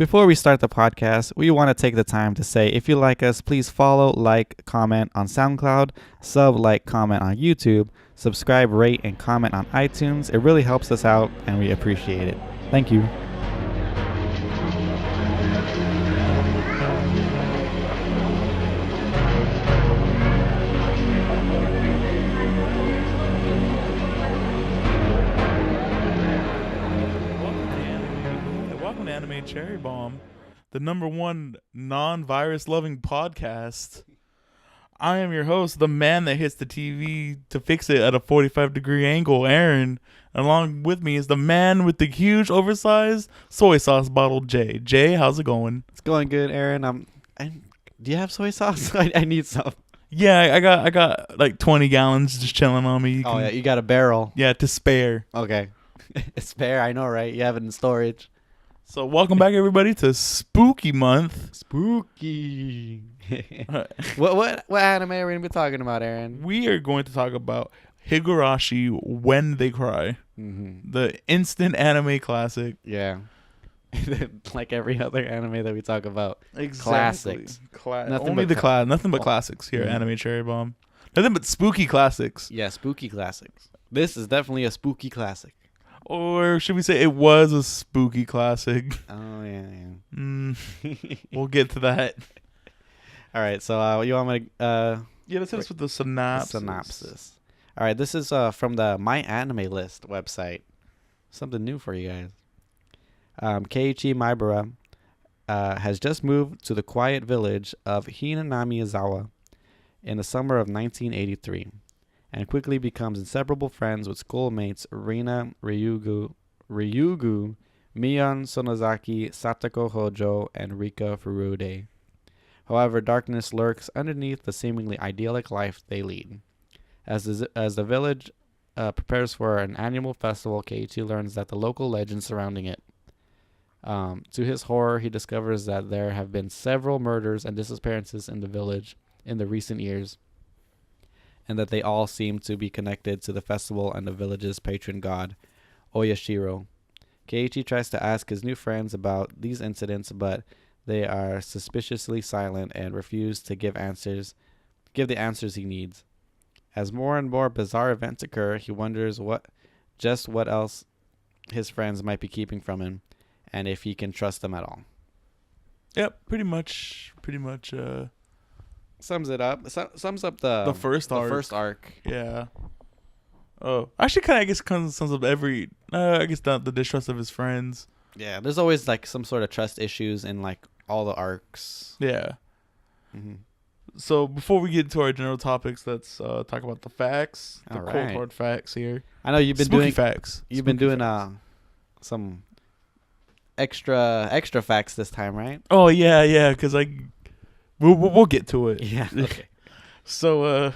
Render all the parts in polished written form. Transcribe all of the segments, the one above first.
Before we start the podcast, we want to take the time to say if you like us, please follow, like, comment on SoundCloud, sub, like, comment on YouTube, subscribe, rate, and comment on iTunes. It really helps us out and we appreciate it. Thank you. Welcome to Anime Cherry Bomb, the #1 non-virus loving podcast. I am your host, the man that hits the TV to fix it at a 45-degree angle, Aaron. Along with me is the man with the huge, oversized soy sauce bottle, Jay. Jay, how's it going? It's going good, Aaron. Do you have soy sauce? I need some. Yeah, I got like 20 gallons just chilling on me. Yeah, you got a barrel. Yeah, to spare. Okay. It's spare, I know, right? You have it in storage. So welcome back, everybody, to Spooky Month. Spooky. What anime are we gonna be talking about, Aaron? We are going to talk about Higurashi When They Cry, the instant anime classic. Yeah. Like every other anime that we talk about. Exactly. Classics. Nothing but classics here at Anime Cherry Bomb. Nothing but spooky classics. Yeah, spooky classics. This is definitely a spooky classic. Or should we say it was a spooky classic? Oh, yeah. We'll get to that. All right, so you want me to... Yeah, let's hit us with the synopsis. All right, this is from the My Anime List website. Something new for you guys. Keiichi Maibara has just moved to the quiet village of Hinamizawa in the summer of 1983 and quickly becomes inseparable friends with schoolmates Rina Ryugu, Mion Sonozaki, Satoko Hojo, and Rika Furude. However, darkness lurks underneath the seemingly idyllic life they lead. As the village prepares for an annual festival, Keiichi learns that the local legends surrounding it. To his horror, he discovers that there have been several murders and disappearances in the village in the recent years, and that they all seem to be connected to the festival and the village's patron god, Oyashiro. Keiichi tries to ask his new friends about these incidents, but they are suspiciously silent and refuse to give the answers he needs. As more and more bizarre events occur, he wonders what else his friends might be keeping from him, and if he can trust them at all. Yep, pretty much. Sums it up. Sums up the first arc. Yeah. Oh, actually, kind of sums up every. I guess the distrust of his friends. Yeah, there's always like some sort of trust issues in like all the arcs. Yeah. Mm-hmm. So before we get into our general topics, let's talk about the facts, the all cold right. hard facts here. I know you've been Spooky doing facts. You've been doing some extra facts this time, right? Oh yeah, because we'll get to it. Yeah. Okay. So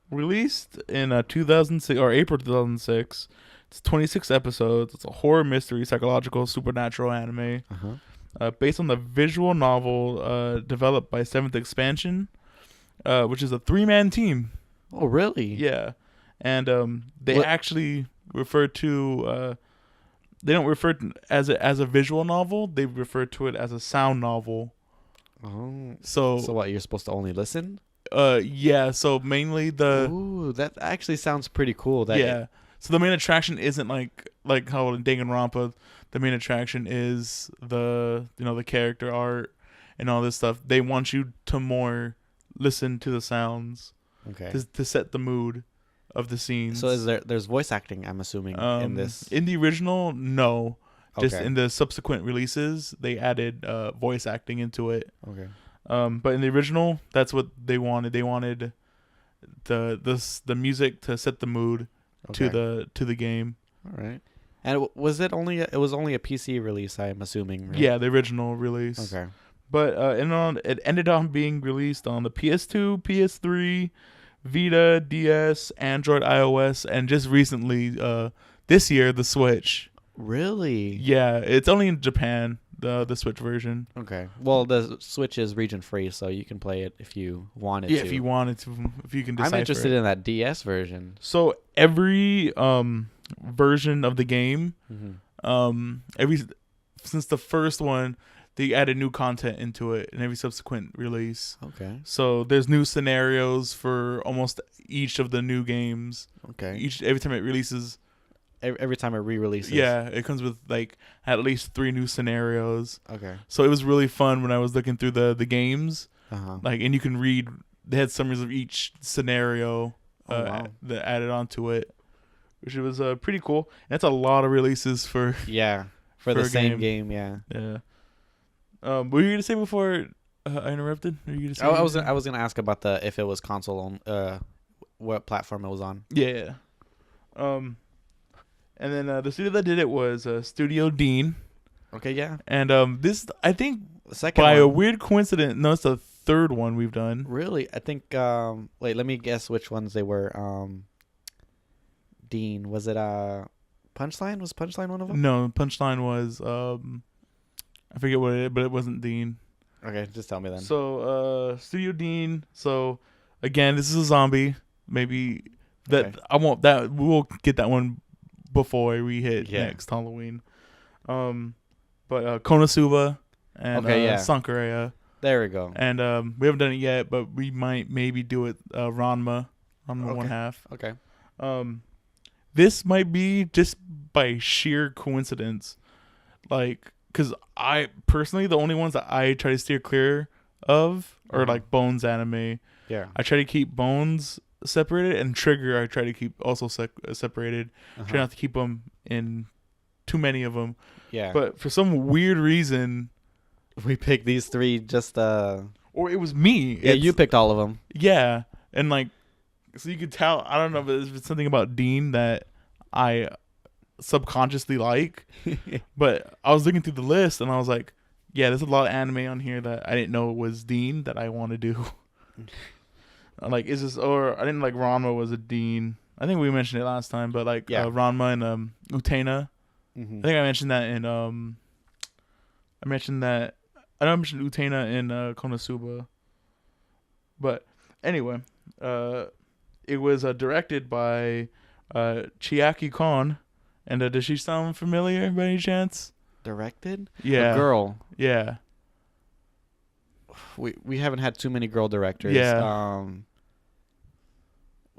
released in 2006 or April 2006. It's 26 episodes. It's a horror mystery, psychological, supernatural anime. Based on the visual novel developed by Seventh Expansion, which is a 3-man team. Oh, really? Yeah. And they actually refer to they don't refer to as a visual novel. They refer to it as a sound novel. Oh. So what, you're supposed to only listen? Yeah, so mainly Ooh, that actually sounds pretty cool. So the main attraction isn't like how in Danganronpa, the main attraction is the character art and all this stuff. They want you to more listen to the sounds. Okay. To set the mood of the scenes. So there's voice acting, I'm assuming, in this? In the original, no. Okay. Just in the subsequent releases, they added voice acting into it. Okay. But in the original, that's what they wanted. They wanted the music to set the mood to the game. All right. And it was only a PC release, I'm assuming, right? Yeah, the original release. Okay. But it ended up being released on the PS2, PS3, Vita, DS, Android, iOS, and just recently, this year, the Switch. Really? Yeah, it's only in Japan, the Switch version. Okay. Well, the Switch is region free, so you can play it if you wanted to. Yeah, if you wanted to, if you can decipher I'm interested in that DS version. So every version of the game, since the first one, they added new content into it in every subsequent release. Okay. So there's new scenarios for almost each of the new games. Okay. Every time it releases. Every time it re-releases. Yeah, it comes with like at least 3 new scenarios. Okay. So it was really fun when I was looking through the games. Uh-huh. And you can read. They had summaries of each scenario Wow. that added onto it, which was pretty cool. And that's a lot of releases for. Yeah. For For the a same game, yeah. Yeah. What were you gonna say before I interrupted? Were you gonna say I was gonna ask about if it was console on what platform it was on. Yeah. And then the studio that did it was Studio Dean. Okay, yeah. And this, I think, The second by one. a weird coincidence, no, it's the third one we've done. Really? I think wait, let me guess which ones they were. Dean, was it Punchline? Was Punchline one of them? No, Punchline was I forget what it is, but it wasn't Dean. Okay, just tell me then. So Studio Dean. So again, this is a zombie. Maybe that Okay. I won't. That we'll get that one before we hit Yeah. next Halloween. But Konosuba and Okay, yeah. Sankareya. There we go. And we haven't done it yet, but we might maybe do it. Ranma Okay. 1/2. Okay. This might be just by sheer coincidence, like, because I personally the only ones that I try to steer clear of are like Bones anime. Yeah. I try to keep Bones separated, and Trigger I try to keep also separated. Uh-huh. Try not to keep them in too many of them. Yeah. But for some weird reason, we picked these 3 just or it was me. Yeah, you picked all of them. Yeah, and like, so you could tell. I don't know if it's something about Dean that I subconsciously like, but I was looking through the list and I was like, yeah, there's a lot of anime on here that I didn't know was Dean that I want to do. Like, is this, or I didn't like Ranma was a Dean. I think we mentioned it last time, but like Ranma and Utena. Mm-hmm. I think I mentioned that in I mentioned Utena in Konosuba. But anyway, it was directed by Chiaki Kon. And does she sound familiar by any chance? Directed? Yeah. A girl. Yeah. We haven't had too many girl directors. Yeah.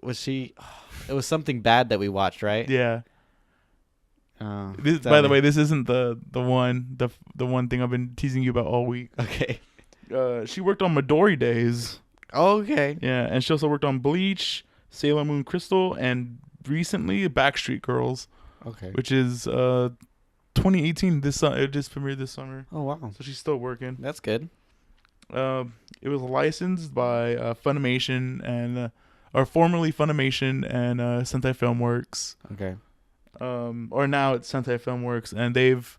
Was she? It was something bad that we watched, right? Yeah. By By the way, this isn't the one thing I've been teasing you about all week. Okay. She worked on Midori Days. Okay. Yeah, and she also worked on Bleach, Sailor Moon Crystal, and recently Backstreet Girls, Okay. which is 2018. It just premiered this summer, Oh wow. so she's still working. That's good. It was licensed by Funimation and or formerly Funimation and Sentai Filmworks. Okay. Or now it's Sentai Filmworks, and they've,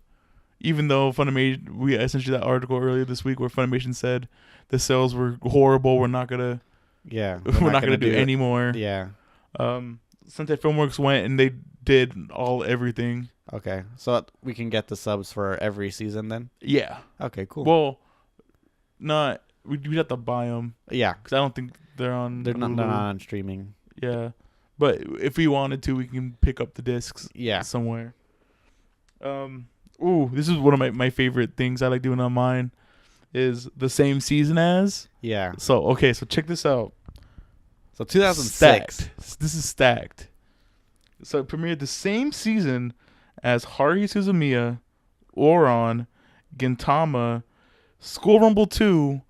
even though Funimation, we essentially that article earlier this week where Funimation said the sales were horrible, we're not gonna Yeah. we're not gonna do it. any more. Yeah. Sentai Filmworks went and they did everything. Okay. So we can get the subs for every season then. Yeah. Okay. Cool. Well, not we'd have to buy them yeah. because I don't think they're on. They're not Hulu. on streaming. Yeah, but if we wanted to, we can pick up the discs. Yeah. Somewhere. Ooh, this is one of my favorite things I like doing on mine, is the same season as. Yeah. So okay, so check this out. So 2006. Stacked. This is stacked. So it premiered the same season as Haruhi Suzumiya, Oron, Gintama, School Rumble 2,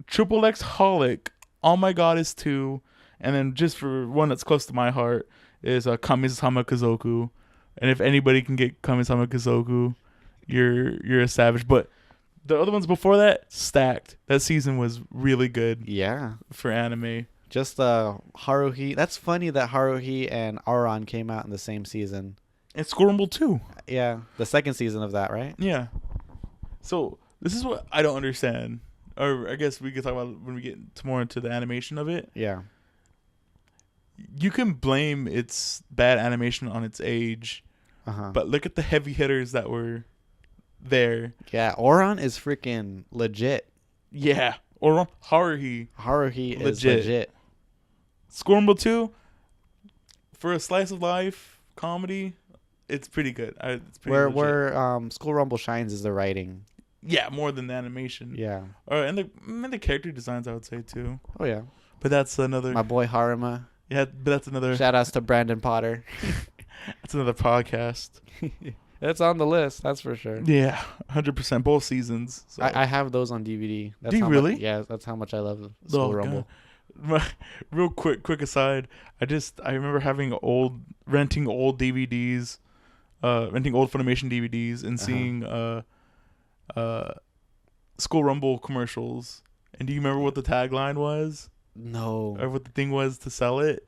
Triple X Holic, Oh My Goddess 2, and then just for one that's close to my heart is Kamisama Kazoku. And if anybody can get Kamisama Kazoku, you're a savage. But the other ones before that, stacked. That season was really good Yeah. for anime. Just Haruhi. That's funny that Haruhi and Auron came out in the same season. And School Rumble 2. Yeah. The second season of that, right? Yeah. So this is what I don't understand. Or I guess we could talk about when we get more into the animation of it. Yeah. You can blame its bad animation on its age, Uh-huh. but look at the heavy hitters that were there. Yeah, Auron is freaking legit. Yeah. Or Haruhi. Haruhi is Legit. legit. School Rumble 2, for a slice of life comedy, it's pretty good. It's pretty legit. Where School Rumble shines is the writing. Yeah, more than the animation. Yeah. And the character designs, I would say too. Oh yeah. But that's another. My boy Haruma. Yeah, but that's another. Shout outs to Brandon Potter. That's another podcast. It's on the list, that's for sure. Yeah, 100%, both seasons. So. I have those on DVD. That's Do you how really? Yeah, that's how much I love School Rumble. Real quick aside. I remember renting old DVDs, renting old Funimation DVDs, and seeing School Rumble commercials. And do you remember what the tagline was? No. Or what the thing was to sell it?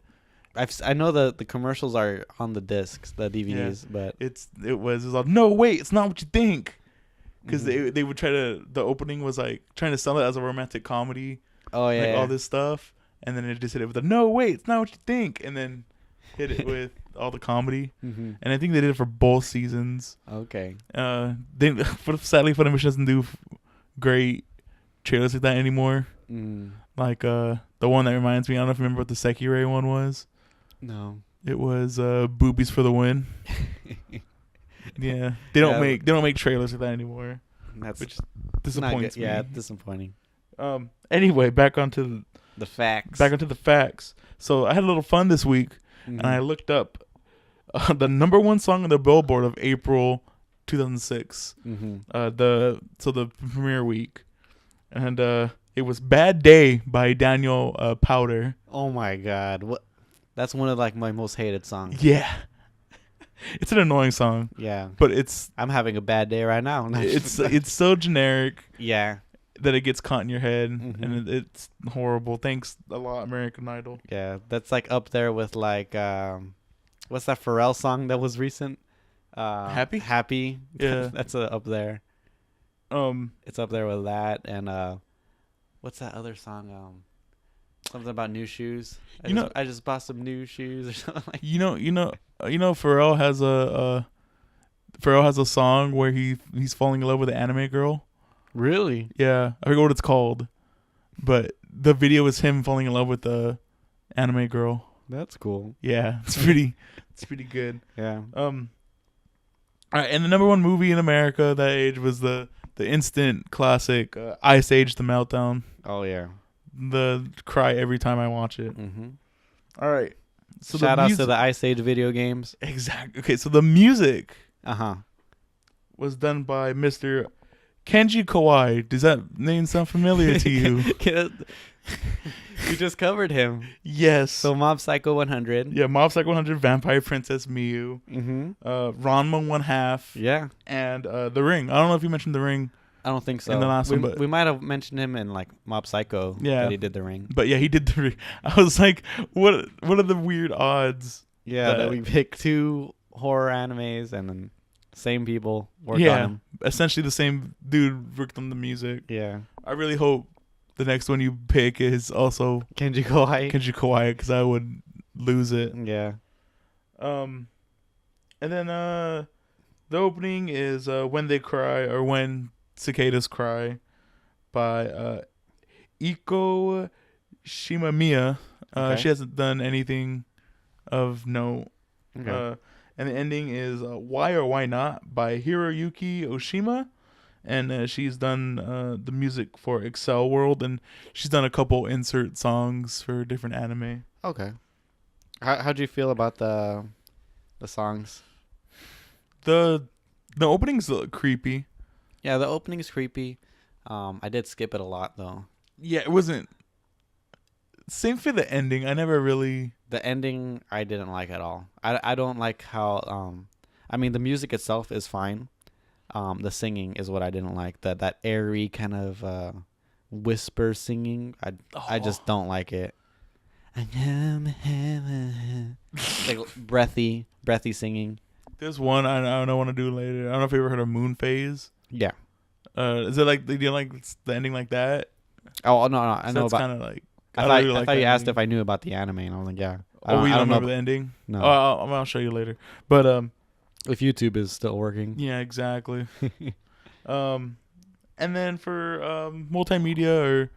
I know the commercials are on the discs, the DVDs, but it was like, no, wait, it's not what you think. Because Mhm. they would the opening was like trying to sell it as a romantic comedy. Oh yeah, like yeah. all this stuff. And then it just hit it with a, no, wait, it's not what you think. And then hit it with all the comedy. Mm-hmm. And I think they did it for both seasons. Okay. Sadly, Funimation doesn't do great trailers like that anymore. Mm. Like the one that reminds me, I don't know if you remember what the Sekirei one was. No. It was Boobies for the Win. Yeah, they don't make trailers like that anymore, That's which disappoints me. Yeah, disappointing. Anyway, back onto the facts. the facts. So I had a little fun this week, Mm-hmm. and I looked up the number one song on the Billboard of April 2006. Mm-hmm. The premiere week, and it was "Bad Day" by Daniel Powder. Oh my God! What? That's one of like my most hated songs. Yeah, it's an annoying song. Yeah, but it's I'm having a bad day right now. it's so generic. Yeah. That it gets caught in your head, Mm-hmm. and it's horrible. Thanks a lot, American Idol. Yeah, that's like up there with like what's that Pharrell song that was recent? Happy? Happy. Yeah. That's up there. It's up there with that, and what's that other song? Something about new shoes. I just bought some new shoes or something like. Pharrell has a song where he's falling in love with an anime girl. Really? Yeah, I forget what it's called, but the video is him falling in love with the anime girl. That's cool. Yeah, it's pretty good. Yeah. All right, and the number one movie in America that age was the instant classic Ice Age: The Meltdown. Oh yeah. The cry every time I watch it. Mm-hmm. All right. So shout outs to the Ice Age video games. Exactly. Okay, so the music Uh-huh. was done by Mr. Kenji Kawai. Does that name sound familiar to you? You just covered him. Yes. So Mob Psycho 100. Yeah, Mob Psycho 100, Vampire Princess Miyu, Mm-hmm. Ranma 1/2. Yeah. And The Ring. I don't know if you mentioned The Ring. I don't think so. In the last one, but we might have mentioned him in like Mob Psycho. Yeah. That he did The Ring. But yeah, he did The Ring. I was like, what are the weird odds? Yeah, that we picked two horror animes and then same people worked on them. Essentially the same dude worked on the music. Yeah. I really hope the next one you pick is also Kenji Kawai, because I would lose it. Yeah. And then the opening is When They Cry, or When Cicadas Cry, by Iko Shimamiya. Okay. She hasn't done anything of note. Okay. And the ending is Why or Why Not by Hiroyuki Oshima. And she's done the music for Excel World, and she's done a couple insert songs for different anime. Okay. How'd you feel about the songs? The opening's creepy. Yeah, the opening is creepy. I did skip it a lot though. Yeah, it wasn't. Same for the ending. I never really. The ending I didn't like at all. I don't like how I mean the music itself is fine. The singing is what I didn't like. That airy kind of whisper singing. I just don't like it. Like breathy singing. There's one I don't want to do later. I don't know if you ever heard of Moon Phase. Yeah. Is it like, do you like the ending like that? Oh no, I know that's about. kind of like. I thought you asked if I knew about the anime, and I was like, yeah. You don't remember the ending? No. Oh, I'll show you later. But if YouTube is still working. Yeah, exactly. And then for multimedia,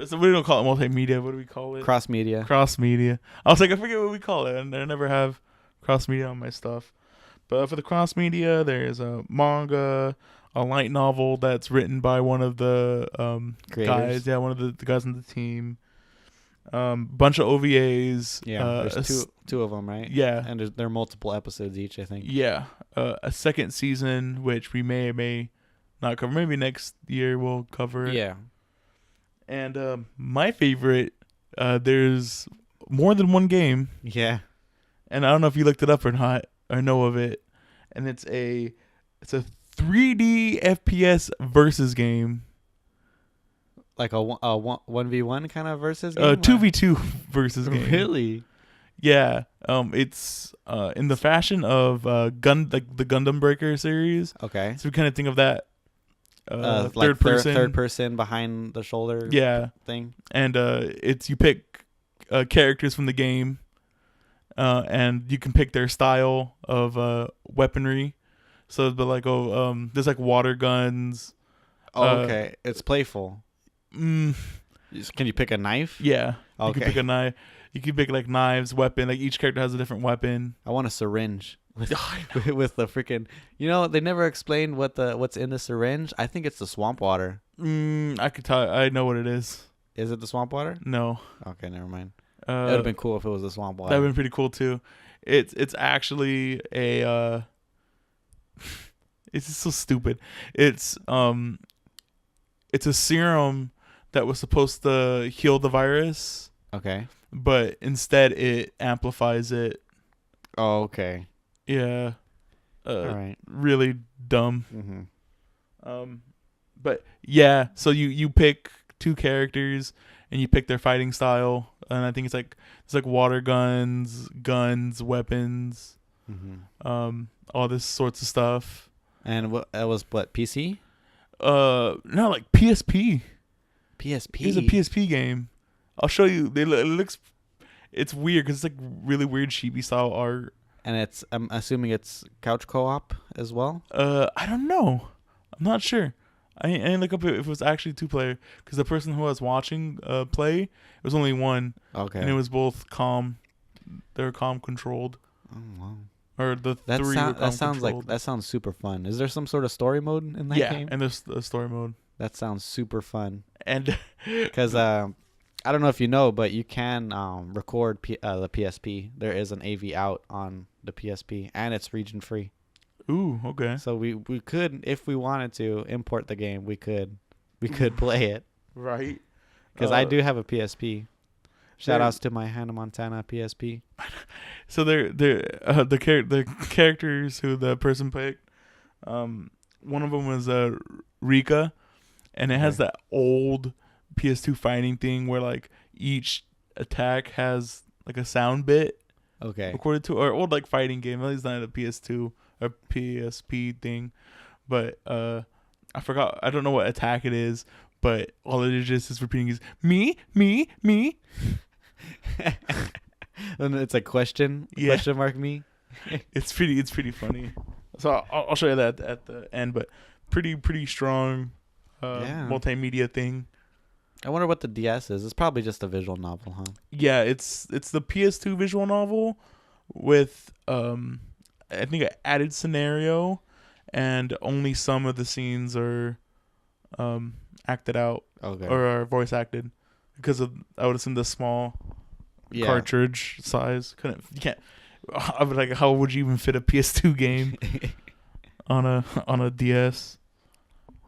so we don't call it multimedia. What do we call it? Cross media. Cross media. I was like, I forget what we call it, and I never have cross media on my stuff. But for the cross media, there's a manga, a light novel that's written by one of the Creators. guys. Yeah, one of the guys on the team. Bunch of OVAs. Yeah, there's two of them, right? Yeah, And there are multiple episodes each, I think. yeah. A second season, which we may not cover. Maybe next year we'll cover it. Yeah. And my favorite, there's more than one game, Yeah. and I don't know if you looked it up or not or know of it. And it's a 3D FPS versus game. Like a 1v1 kind of versus game? 2v2 versus game. Really? Yeah. It's in the fashion of the Gundam Breaker series. Okay. So we kind of think of that Like third person behind the shoulder thing. And it's you pick characters from the game, and you can pick their style of weaponry. So but like there's like water guns. Okay. It's playful. Mm, Can you pick a knife? yeah. You Okay. can pick a knife. You can pick like knives, weapon. Like each character has a different weapon. I want a syringe with with the freaking. They never explained what's in the syringe. I think it's the swamp water. I could tell. I know what it is. Is it the swamp water? No. Okay, never mind. It would have That been cool if it was the swamp water. would have been pretty cool too. It's actually a it's just so stupid. It's a serum that was supposed to heal the virus, Okay. but instead it amplifies it. Oh, okay. Yeah. All right. Really dumb. Mm-hmm. But yeah, so you pick two characters and you pick their fighting style, and I think it's like water guns, weapons, Mm-hmm. all this sorts of stuff. And that was what, PC? No, like PSP. PSP. It's a PSP game. I'll show you. It's weird because it's like really weird chibi style art. And I'm assuming it's couch co-op as well. I don't know. I'm not sure. I didn't look up if it was actually 2-player because the person who I was watching play, it was only one, Okay. and it was both calm. They were calm controlled, Oh, wow. or the three were calm That sounds controlled. that sounds super fun. Is there some sort of story mode in that yeah, game? and there's the story mode. That sounds super fun. And Because I don't know if you know, but you can record the PSP. There is an AV out on the PSP, and it's region free. ooh, okay, So we could, if we wanted to, import the game. We could play it. right. Because I do have a PSP. Shout there- outs to my Hannah Montana PSP. So the characters who the person picked, one of them was Rika, and it has Okay. that old PS2 fighting thing where like each attack has like a sound bit Okay. recorded to, or old like fighting game. At least not a PS2 or PSP thing, but I forgot. I don't know what attack it is, but all it is just is repeating is me. And it's a question mark me. It's pretty funny. So I'll show you that at the end, but pretty strong multimedia thing. I wonder what the DS is. It's probably just a visual novel, huh? Yeah, it's the PS2 visual novel with I think an added scenario, and only some of the scenes are acted out Okay. or are voice acted because of, I would assume, the small cartridge size. You can't. I was like, how would you even fit a PS2 game on a DS?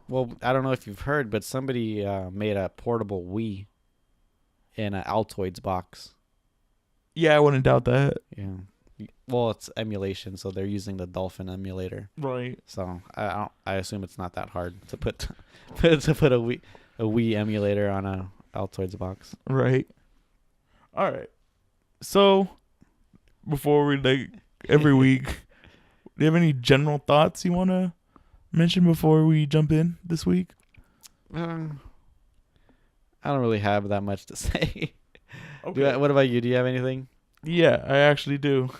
Well, I don't know if you've heard, but somebody made a portable Wii in an Altoids box. Yeah, I wouldn't doubt that. Yeah. Well, it's emulation, so they're using the Dolphin emulator. Right. So I assume it's not that hard to put a Wii emulator on a Altoids box. Right. All right. So, before we every week, do you have any general thoughts you want to mention before we jump in this week? I don't really have that much to say. Okay. What about you? Do you have anything? Yeah, I actually do.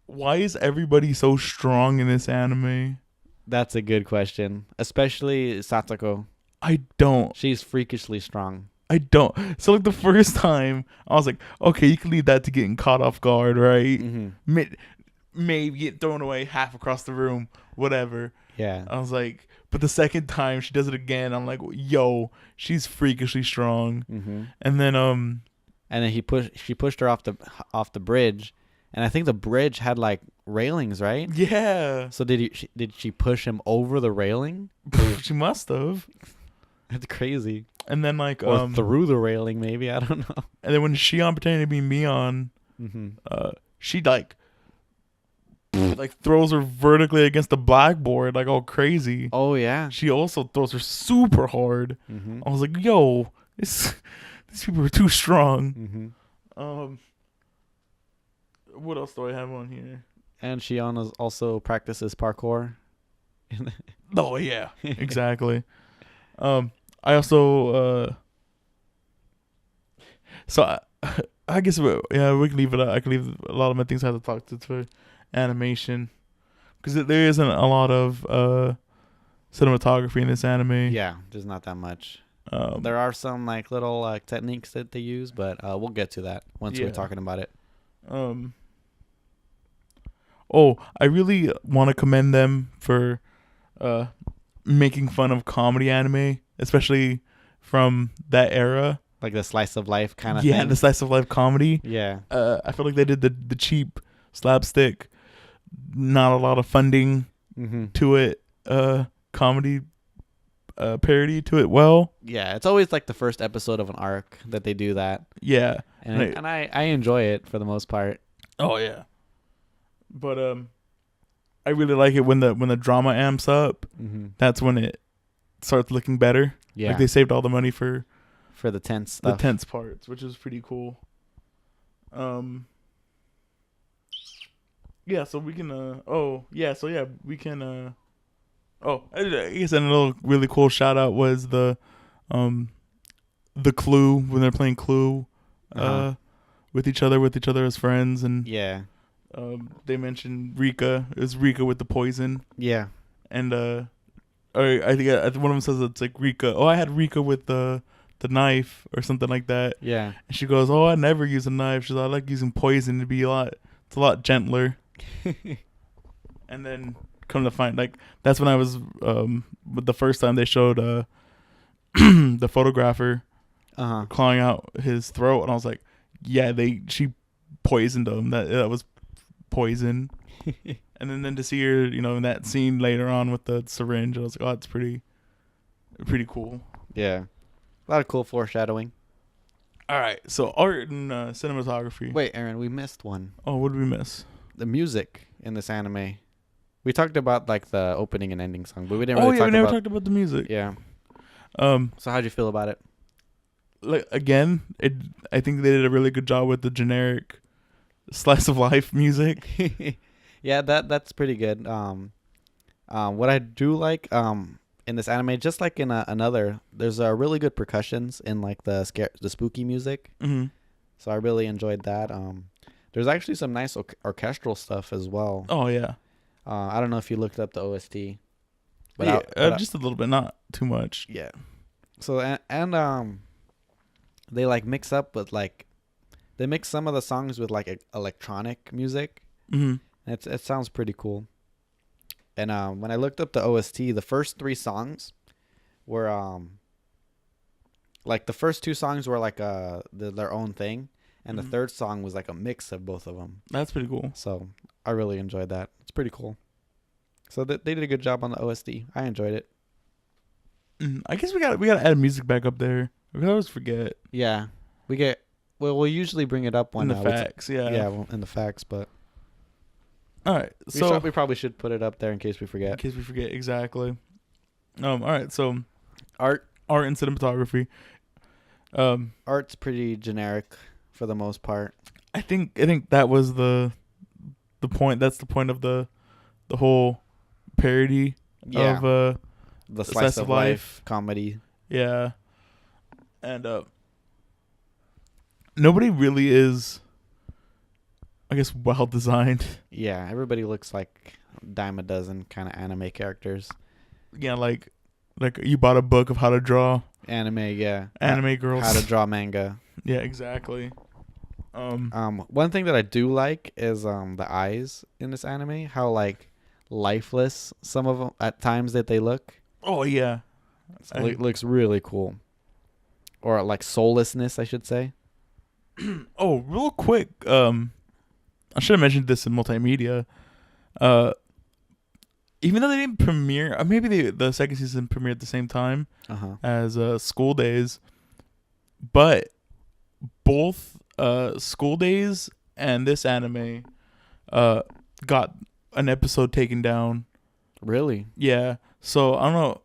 Why is everybody so strong in this anime? That's a good question. Especially Satoko. I don't. She's freakishly strong. So like the first time, I was like, okay, you can leave that to getting caught off guard, right? Mm-hmm. maybe get thrown away half across the room, whatever. Yeah. I was like, but the second time she does it again, I'm like, yo, she's freakishly strong. Mm-hmm. And then And then she pushed her off the bridge, and I think the bridge had like railings, right? yeah, So did she push him over the railing? she must have. That's crazy. And then like Or through the railing, maybe, I don't know. and then when Shion pretended to be Mion, Mm-hmm. she like throws her vertically against the blackboard like all crazy. Oh yeah. She also throws her super hard. Mm-hmm. I was like, yo, these people are too strong. Mm-hmm. What else do I have on here? And Shion also practices parkour. Oh yeah, exactly. I also so I guess we can leave it. I can leave a lot of my things I have to talk to for animation, because there isn't a lot of cinematography in this anime. Yeah, there's not that much. Um, There are some like little techniques that they use, but we'll get to that once we're Yeah. talking about it. Oh, I really want to commend them for making fun of comedy anime, especially from that era. Like the slice of life kind of Yeah, thing. the slice of life comedy. Yeah. I feel like they did the cheap slapstick, not a lot of funding Mm-hmm. to it, comedy parody to it well. Yeah, it's always like the first episode of an arc that they do that, Yeah. and Right. and I enjoy it for the most part. Oh yeah. But I really like it when the drama amps up. Mm-hmm. That's when it starts looking better. Yeah, Like they saved all the money for for the tense stuff. the tense parts, which is pretty cool. Yeah, so we can we can I guess another really cool shout out was the Clue, when they're playing Clue Uh-huh. with each other as friends, and Yeah, they mentioned Rika. It was Rika with the poison, yeah, and or I think one of them says it's like Rika. Oh, I had Rika with the knife or something like that. yeah. And she goes, "Oh, I never use a knife." She's like, "I like using poison to be it's a lot gentler." And then come to find, like, that's when I was the first time they showed the photographer Uh-huh. clawing out his throat, and I was like, yeah, she poisoned him. That was poison. And then to see her, in that scene later on with the syringe, I was like, oh, it's pretty cool. Yeah, a lot of cool foreshadowing. All right, so art and cinematography. Wait, Aaron, we missed one. Oh, what did we miss? The music in this anime. We talked about like the opening and ending song, but we didn't Oh really yeah, talk we never about. talked about the music. Yeah. So how'd you feel about it? like again, I think they did a really good job with the generic slice of life music. Yeah, that's pretty good. What I do like in this anime, just like in another, there's really good percussions in like the spooky music. Mm-hmm. So I really enjoyed that. There's actually some nice orchestral stuff as well. Oh yeah, I don't know if you looked up the OST, but yeah, just a little bit, not too much. yeah. So and they like mix up with like, they mix some of the songs with like electronic music. Mm-hmm. And it sounds pretty cool. And when I looked up the OST, the first 3 songs were like the first 2 songs were like their own thing, and Mhm. the third song was like a mix of both of them. That's pretty cool. So I really enjoyed that. It's pretty cool. So they did a good job on the OST. I enjoyed it. I guess we got to add music back up there. We always forget Yeah, we'll usually bring it up in when the facts. Yeah. well, in the facts, but All right. we, So we probably should put it up there in case we in forget. case we forget exactly. All right. So Art and cinematography. Art's pretty generic for the most part. I think that was the point. That's the point of the whole parody Yeah, of the slice of life comedy. yeah. And nobody really is, I guess, well designed. Yeah, everybody looks like a dime a dozen kind of anime characters. Yeah, like you bought a book of how to draw Anime, yeah. anime girls. How to draw manga. Yeah, exactly. One thing that I do like is the eyes in this anime. How like lifeless some of them at times that they look. Oh yeah. Looks really cool. Or like soullessness, I should say. Oh, real quick. I should have mentioned this in multimedia. Even though they didn't premiere, maybe the second season premiered at the same time as School Days, but both School Days and this anime got an episode taken down. Really? Yeah. So I don't know.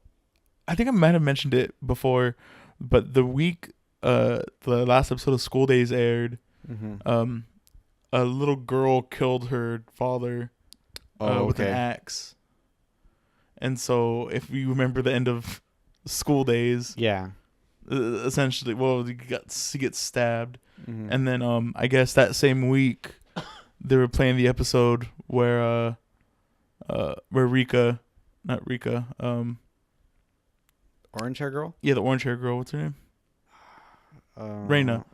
I think I might have mentioned it before, but the week the last episode of School Days aired, a little girl killed her father with an axe. And so, if you remember the end of School Days, yeah, essentially, well, he gets stabbed, and then I guess that same week they were playing the episode where Rika, not Rika, orange hair girl. Yeah, the orange hair girl. What's her name? Reina.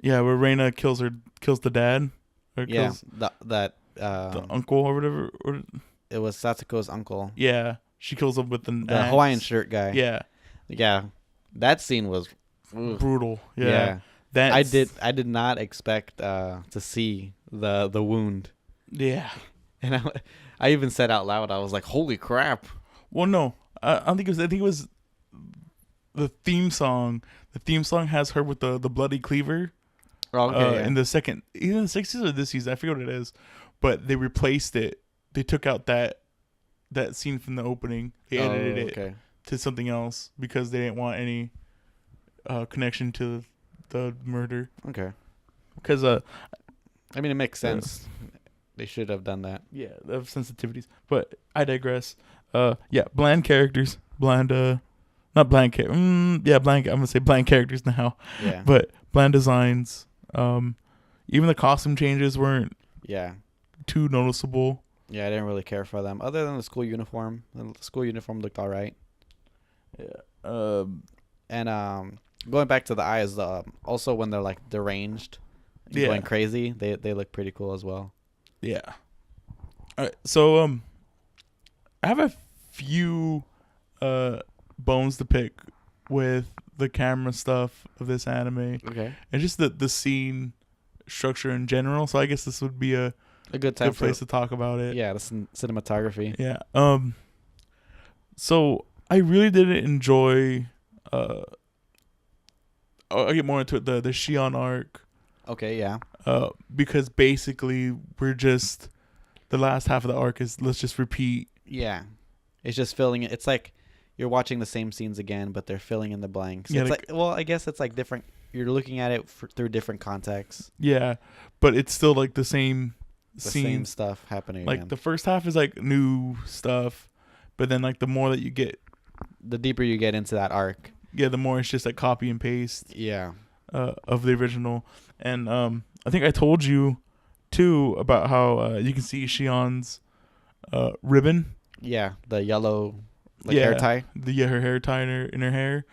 Yeah, where Reina kills the dad. Or kills the uncle or whatever. It was Satsuko's uncle. Yeah, she kills him with the Hawaiian shirt guy. Yeah. That scene was brutal. Yeah. I did not expect to see the wound. Yeah. And I even said out loud, I was like, "Holy crap!" Well, no, I don't think it was. I think it was the theme song. The theme song has her with the bloody cleaver. Oh, okay. In the second, either the 60s or this season, I forget what it is, but they replaced it. They took out that scene from the opening. They edited it to something else because they didn't want any connection to the murder. Okay. Because it makes sense. They should have done that. Yeah, they have sensitivities. But I digress. Bland characters. Not bland characters. Bland. I'm gonna say bland characters now. Yeah. But bland designs. Even the costume changes weren't. Yeah. Too noticeable. Yeah, I didn't really care for them. Other than the school uniform. The school uniform looked all right. Yeah. And going back to the eyes, also when they're like deranged, going crazy, they look pretty cool as well. Yeah. All right. So I have a few bones to pick with the camera stuff of this anime. Okay. And just the scene structure in general. So I guess this would be a good place to talk about it. Yeah, the cinematography. Yeah. So I really didn't enjoy. I'll get more into it. The Shion arc. Okay. Yeah. Because basically we're just the last half of the arc is let's just repeat. Yeah. It's just filling it. It's like you're watching the same scenes again, but they're filling in the blanks. Yeah. It's I guess it's like different. You're looking at it through different contexts. Yeah, but it's still like the same. Same stuff happening like again. The first half is like new stuff, but then like the more that you get, the deeper you get into that arc, the more it's just like copy and paste of the original. And I think I told you too about how you can see Shion's ribbon, the yellow hair tie, her hair tie in her hair.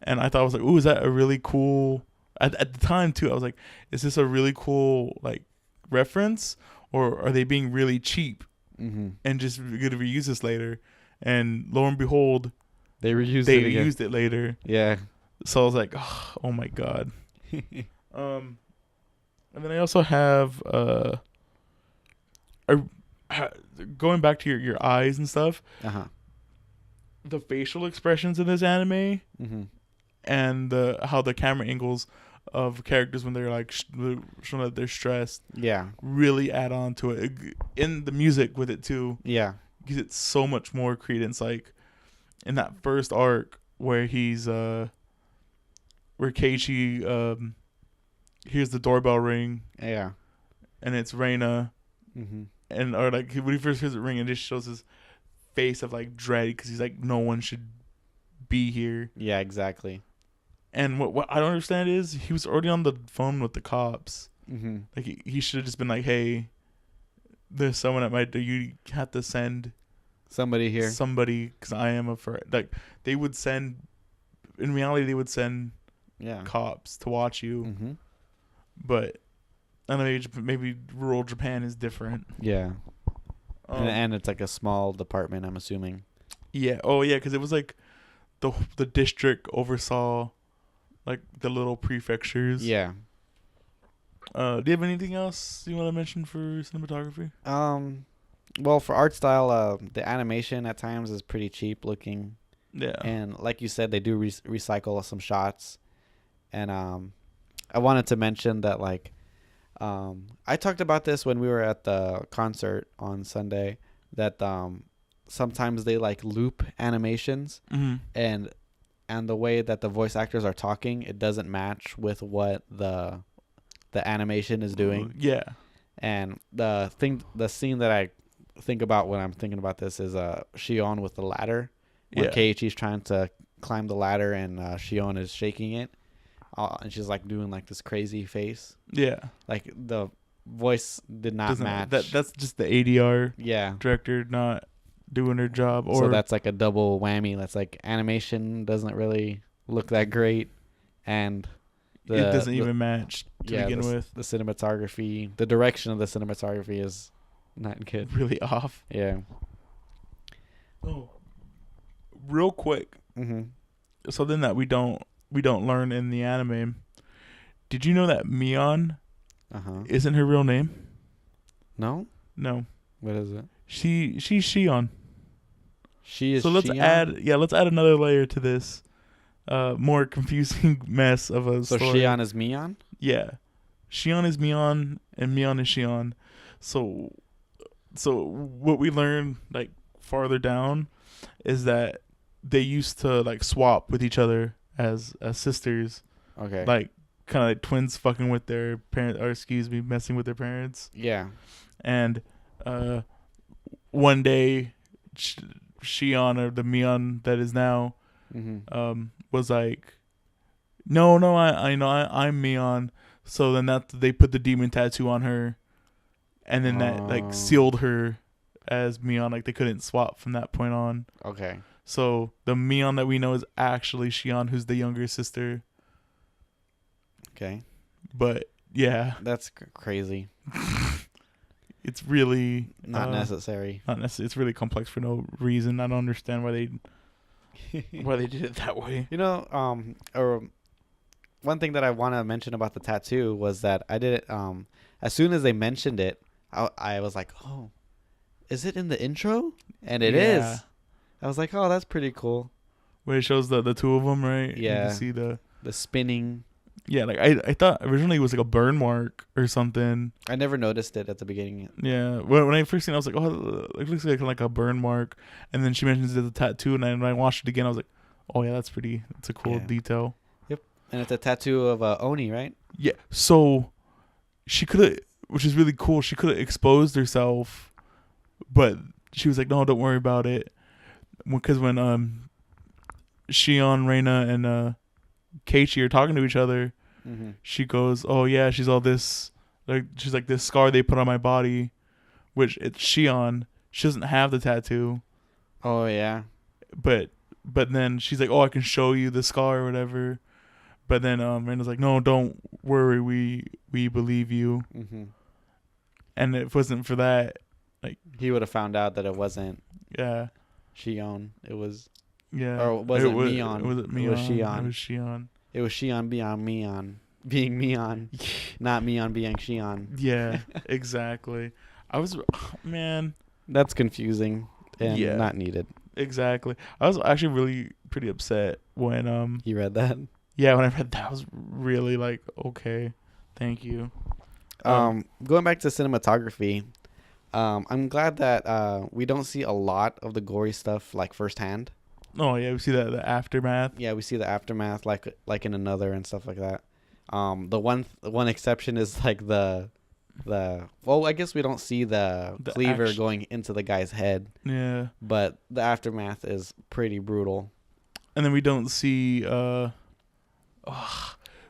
And I thought, I was like, ooh, is that a really cool at the time too, I was like, is this a really cool like reference, or are they being really cheap and just going to reuse this later? And lo and behold, they reused it later. Yeah. So I was like, oh my god. And then I also have going back to your eyes and stuff. The facial expressions in this anime and how the camera angles of characters when they're like showing that they're stressed, really add on to it. In the music with it too, gives it so much more credence. Like in that first arc where he's where Keiichi hears the doorbell ring, and it's Reina, and or like when he first hears it ring, it just shows his face of like dread because he's like, no one should be here. Yeah, exactly. And what I don't understand is he was already on the phone with the cops. Like he should have just been like, hey, there's someone at my door. You have to send somebody here. Because I am a friend. Like they would send. In reality, they would send cops to watch you. But maybe rural Japan is different. Yeah. Um, And it's like a small department, I'm assuming. yeah. Oh yeah, because it was like the district oversaw like the little prefectures. Yeah. Do you have anything else you want to mention for cinematography? Well, for art style, the animation at times is pretty cheap looking, Yeah. and like you said, they do recycle some shots. And I wanted to mention that I talked about this when we were at the concert on Sunday, that sometimes they like loop animations, Mm-hmm. and the way that the voice actors are talking, it doesn't match with what the animation is doing. Yeah. And the scene that I think about when I'm thinking about this is Shion with the ladder. When Yeah. Keiichi's trying to climb the ladder and Shion is shaking it, and she's like doing like this crazy face. Yeah. Like the voice did not match. That's just the ADR Yeah. director not doing her job, or So that's like a double whammy. That's like animation doesn't really look that great, and it doesn't even match to begin with. the cinematography, the direction of the cinematography is not good. Really off. Yeah. Oh. Real quick, Mhm. something that we don't learn in the anime. Did you know that Mion isn't her real name? No. No. What is it? She's Shion. She is. So let's Shion? add another layer to this more confusing mess of a So story. Shion is Mion. Yeah. Shion is Mion and Mion is Shion. So what we learn like farther down is that they used to like swap with each other as sisters, Okay. like kind of like twins fucking with their parents, or messing with their parents. Yeah. And one day Shion, or the Mion that is now, was like, no, I know I'm Mion. So then they put the demon tattoo on her, and then that like sealed her as Mion. Like they couldn't swap from that point on. Okay. So the Mion that we know is actually Shion, who's the younger sister. Okay. But yeah, That's crazy. it's really Not necessary. not necessarily. It's really complex for no reason. I don't understand why they did it that way. You know, or one thing that I want to mention about the tattoo was that I did it. As soon as they mentioned it, I was like, "Oh, is it in the intro?" And it is. Yeah. I was like, "Oh, that's pretty cool." Where it shows the two of them, right? Yeah. You can see the spinning. Yeah, like I thought originally it was like a burn mark or something. I never noticed it at the beginning. Yeah, when I first seen it, I was like, oh, it looks like a burn mark. And then she mentions it's a tattoo, and when I watched it again, I was like, oh yeah, that's a cool detail. Yep. And it's a tattoo of Oni, right? Yeah, so she could have, which is really cool, she could have exposed herself, but she was like, no, don't worry about it. Because when Shion, Reina, and Keiichi are talking to each other, she goes, oh yeah, she's all this, like she's like this scar they put on my body, which it's Shion. She doesn't have the tattoo. Oh yeah. But then she's like, oh, I can show you the scar or whatever. But then Reina's like, no, don't worry, we believe you. And if it wasn't for that, like he would have found out that it wasn't Shion. It was or was it Mion? Was it Mion? It was Shion. It was Shion. It was Shion being Mion, not Mion being Shion. Yeah, exactly. Man, that's confusing and not needed. Exactly. I was actually really pretty upset when you read that. Yeah, when I read that, I was really like, okay, thank you. Going back to cinematography, I'm glad that we don't see a lot of the gory stuff like firsthand. Oh yeah, we see the aftermath. Yeah, we see the aftermath like in Another and stuff like that. The one exception is like the well, I guess we don't see the cleaver going into the guy's head. Yeah. But the aftermath is pretty brutal. And then we don't see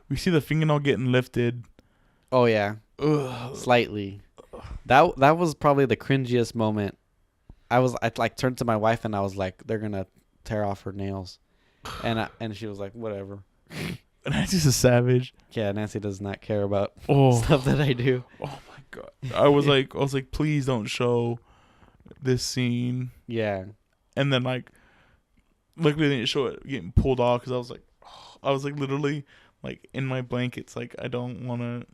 we see the fingernail getting lifted. Oh yeah. Ugh. Slightly. That was probably the cringiest moment. I like turned to my wife and I was like, they're gonna tear off her nails, and she was like, whatever. Nancy's a savage. Yeah, Nancy does not care about Oh, stuff that I do. oh my god. I was like, please don't show this scene. Yeah. And then like, luckily they didn't show it getting pulled off because I was like literally like in my blankets. Like I don't want to.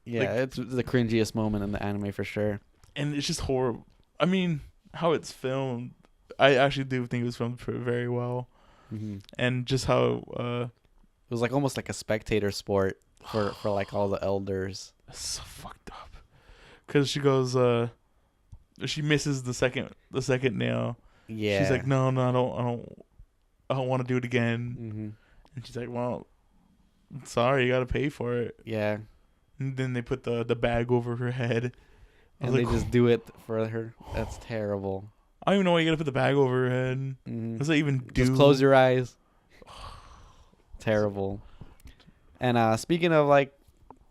Yeah, Like- it's the cringiest moment in the anime for sure. And it's just horrible. I mean, how it's filmed, I actually do think it was filmed very well. Mm-hmm. And just how It was like almost like a spectator sport for like all the elders. it's so fucked up. Because she goes, she misses the second nail. Yeah. She's like, no, I don't want to do it again. Mm-hmm. And she's like, well, sorry, you got to pay for it. Yeah. And then they put the bag over her head. I And was they like, just do it for her. That's terrible. I don't even know why you got to put the bag over her head. Mm-hmm. What does that even do? Just close your eyes. Terrible. And speaking of like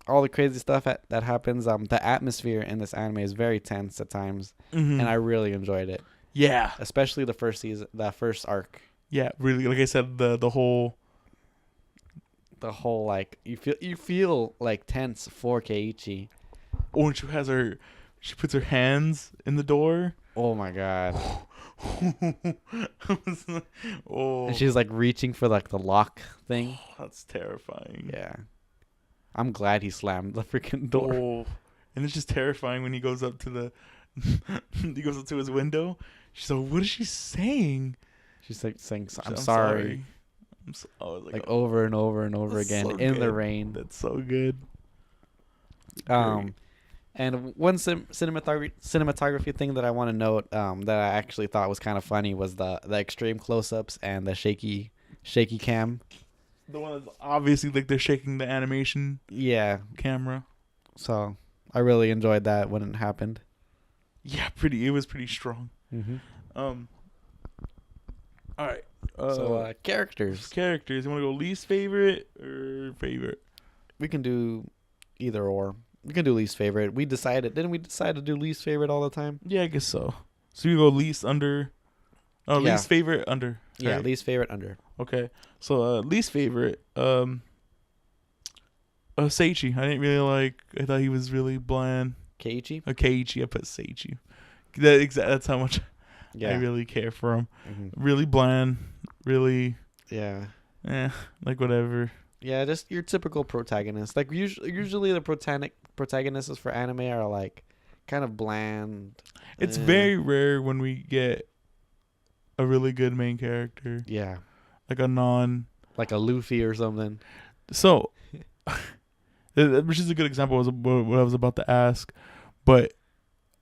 all the crazy stuff that happens, the atmosphere in this anime is very tense at times, Mhm. and I really enjoyed it, Yeah. especially the first season, that first arc. Yeah, really. Like I said, the whole. The whole like you feel like tense for Keiichi. Oh, and she puts her hands in the door. Oh my god. Oh, And she's like reaching for like the lock thing. that's terrifying. Yeah. I'm glad he slammed the freaking door. Oh, and it's just terrifying when he goes up to the he goes up to his window. She's like, "What is she saying?" She's like saying, She's "I'm like, sorry," I was like oh, over and over and over That's again so in the good. rain. that's so good. And one cinematography thing that I want to note, that I actually thought was kind of funny was the extreme close-ups and the shaky cam. The one that's obviously like they're shaking the animation Yeah. camera. So I really enjoyed that when it happened. Yeah, it was pretty strong. Mm-hmm. All right. So characters, Characters. You want to go least favorite or favorite? we can do either or. We can do least favorite. Didn't we decide to do least favorite all the time? Yeah, I guess so. So you go least under. Oh, Yeah. least favorite under. Yeah, right? least favorite under. Okay. So least favorite. Seichi. I didn't really like. I thought he was really bland. Keiichi? Keiichi. I put Seichi. That's how much Yeah. I really care for him. Mm-hmm. Really bland. Really. Yeah. Like whatever. Yeah, just your typical protagonist. Like usually the protagonists for anime are like kind of bland. It's very rare when we get a really good main character, Yeah, like a non. like a Luffy or something. So, which is a good example of what I was about to ask, but I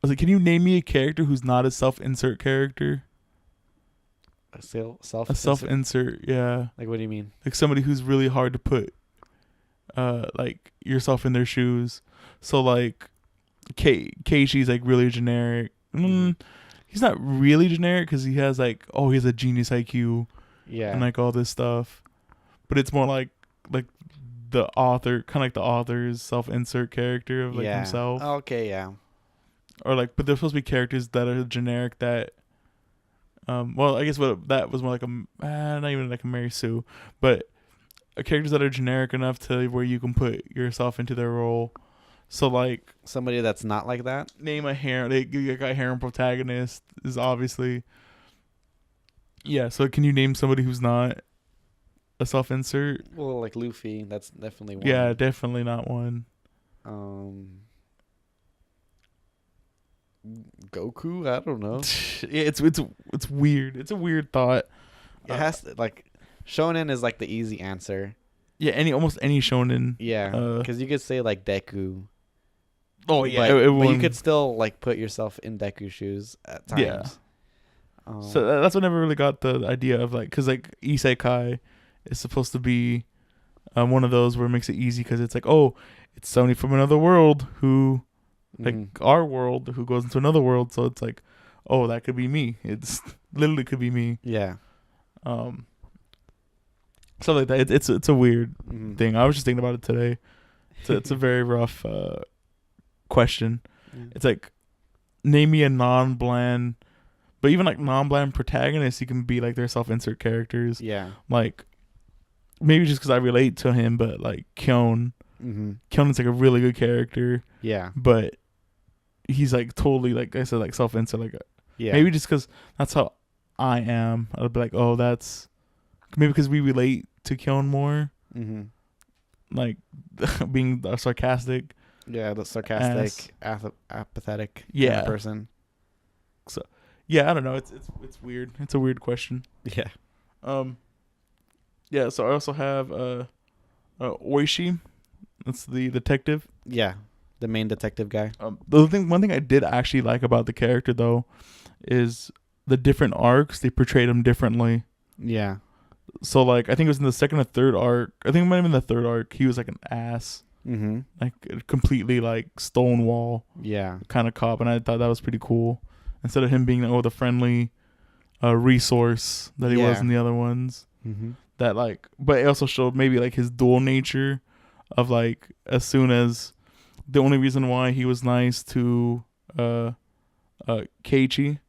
was like, can you name me a character who's not a self-insert character? A Self-insert, yeah. Like, what do you mean? Like somebody who's really hard to put, like yourself in their shoes. So like, Keishi's like really generic. He's not really generic because he has like, he has a genius IQ Yeah. and like all this stuff, but it's more like the author, kind of like the author's self-insert character of like yeah. himself, Okay, yeah. or like, but there's supposed to be characters that are generic that. Well, I guess that was more like not even like a Mary Sue, but characters that are generic enough to where you can put yourself into their role. So like Somebody that's not like that. name a harem. They got harem protagonist is obviously. Yeah. So can you name somebody who's not a self-insert? Well, like Luffy, that's definitely one. Yeah, definitely not one. Goku, I don't know. Yeah, it's weird. It's a weird thought. It has to, like, shonen is like the easy answer. Yeah, almost any shonen. Yeah, because you could say like Deku. Oh yeah, but you could still like put yourself in Deku's shoes at times. Yeah. So that's what I never really got the idea of like, because like isekai is supposed to be one of those where it makes it easy because it's like, it's somebody from another world who like our world who goes into another world, so it's like, that could be me. It's literally could be me. Yeah. Stuff like that. It's a weird Mm-hmm. thing. I was just thinking about it today. It's a very rough question. It's like, name me a non-bland, but even like non-bland protagonists, you can be like their self-insert characters. Yeah. Like, maybe just because I relate to him, but like Kyon is like a really good character, Yeah. but he's like totally, like I said, like self-insert. Like Yeah. maybe just because that's how I am. I'll be like, oh, that's maybe because we relate to Kyon more, like being sarcastic. Yeah, the sarcastic, apathetic kind of person. So, yeah, I don't know. It's weird. It's a weird question. Yeah. Yeah. So I also have Oishi. That's the detective. Yeah, the main detective guy. One thing I did actually like about the character though, is the different arcs. They portrayed him differently. Yeah. So like I think it was in the second or third arc. I think it might have been the third arc. He was like an ass. Like completely like stonewall. Yeah. Kind of cop, and I thought that was pretty cool. Instead of him being the friendly resource that he was in the other ones. That like, but it also showed maybe like his dual nature of like, as soon as the only reason why he was nice to Keiichi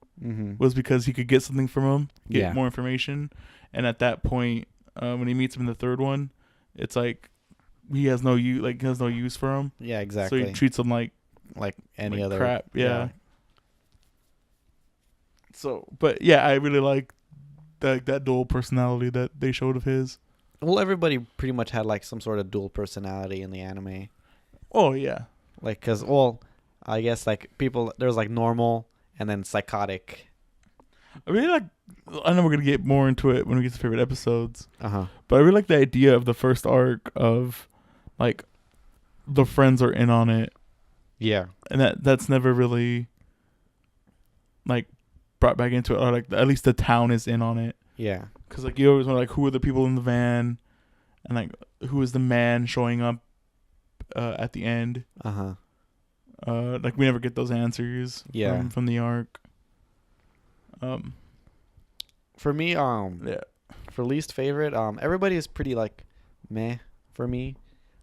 was because he could get something from him, get more information, and at that point, when he meets him in the third one, it's like he has no use for him. Yeah, exactly. So he treats him like any other crap. Yeah. So, but yeah, I really like that dual personality that they showed of his. Well, everybody pretty much had like some sort of dual personality in the anime. Oh yeah. Like, cause I guess like there's like normal and then psychotic. I really like. I know we're gonna get more into it when we get to favorite episodes. But I really like the idea of the first arc of, like, the friends are in on it. Yeah. And that's never really, like, brought back into it, or like at least the town is in on it. Yeah. Because like you always wonder like who are the people in the van, and like who is the man showing up at the end. Like we never get those answers. From the arc. For me, for least favorite, everybody is pretty like meh for me.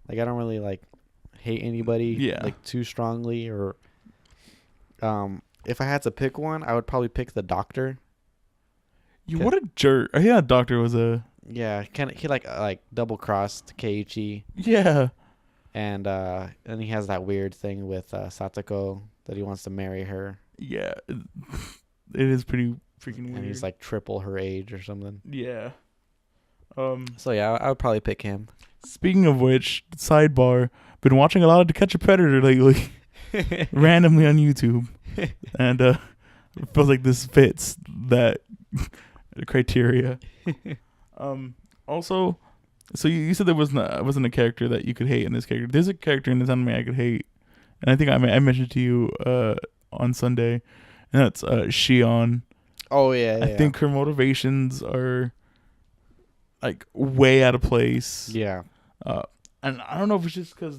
Like I don't really like hate anybody like too strongly, or if I had to pick one, I would probably pick the doctor. What a jerk! I thought doctor was a he like double crossed Keiichi. Yeah. And he has that weird thing with Satoko that he wants to marry her. Yeah, it is pretty freaking weird. And he's like triple her age or something. Yeah. So yeah, I would probably pick him. Speaking of which, sidebar, been watching a lot of To Catch a Predator lately, randomly on YouTube, and it feels like this fits that criteria. Also, so you said there wasn't a character that you could hate in this character. There's a character in this anime I could hate, and I think I mentioned to you on Sunday, and that's Shion. Oh yeah. I think her motivations are like way out of place. Yeah. And I don't know if it's just because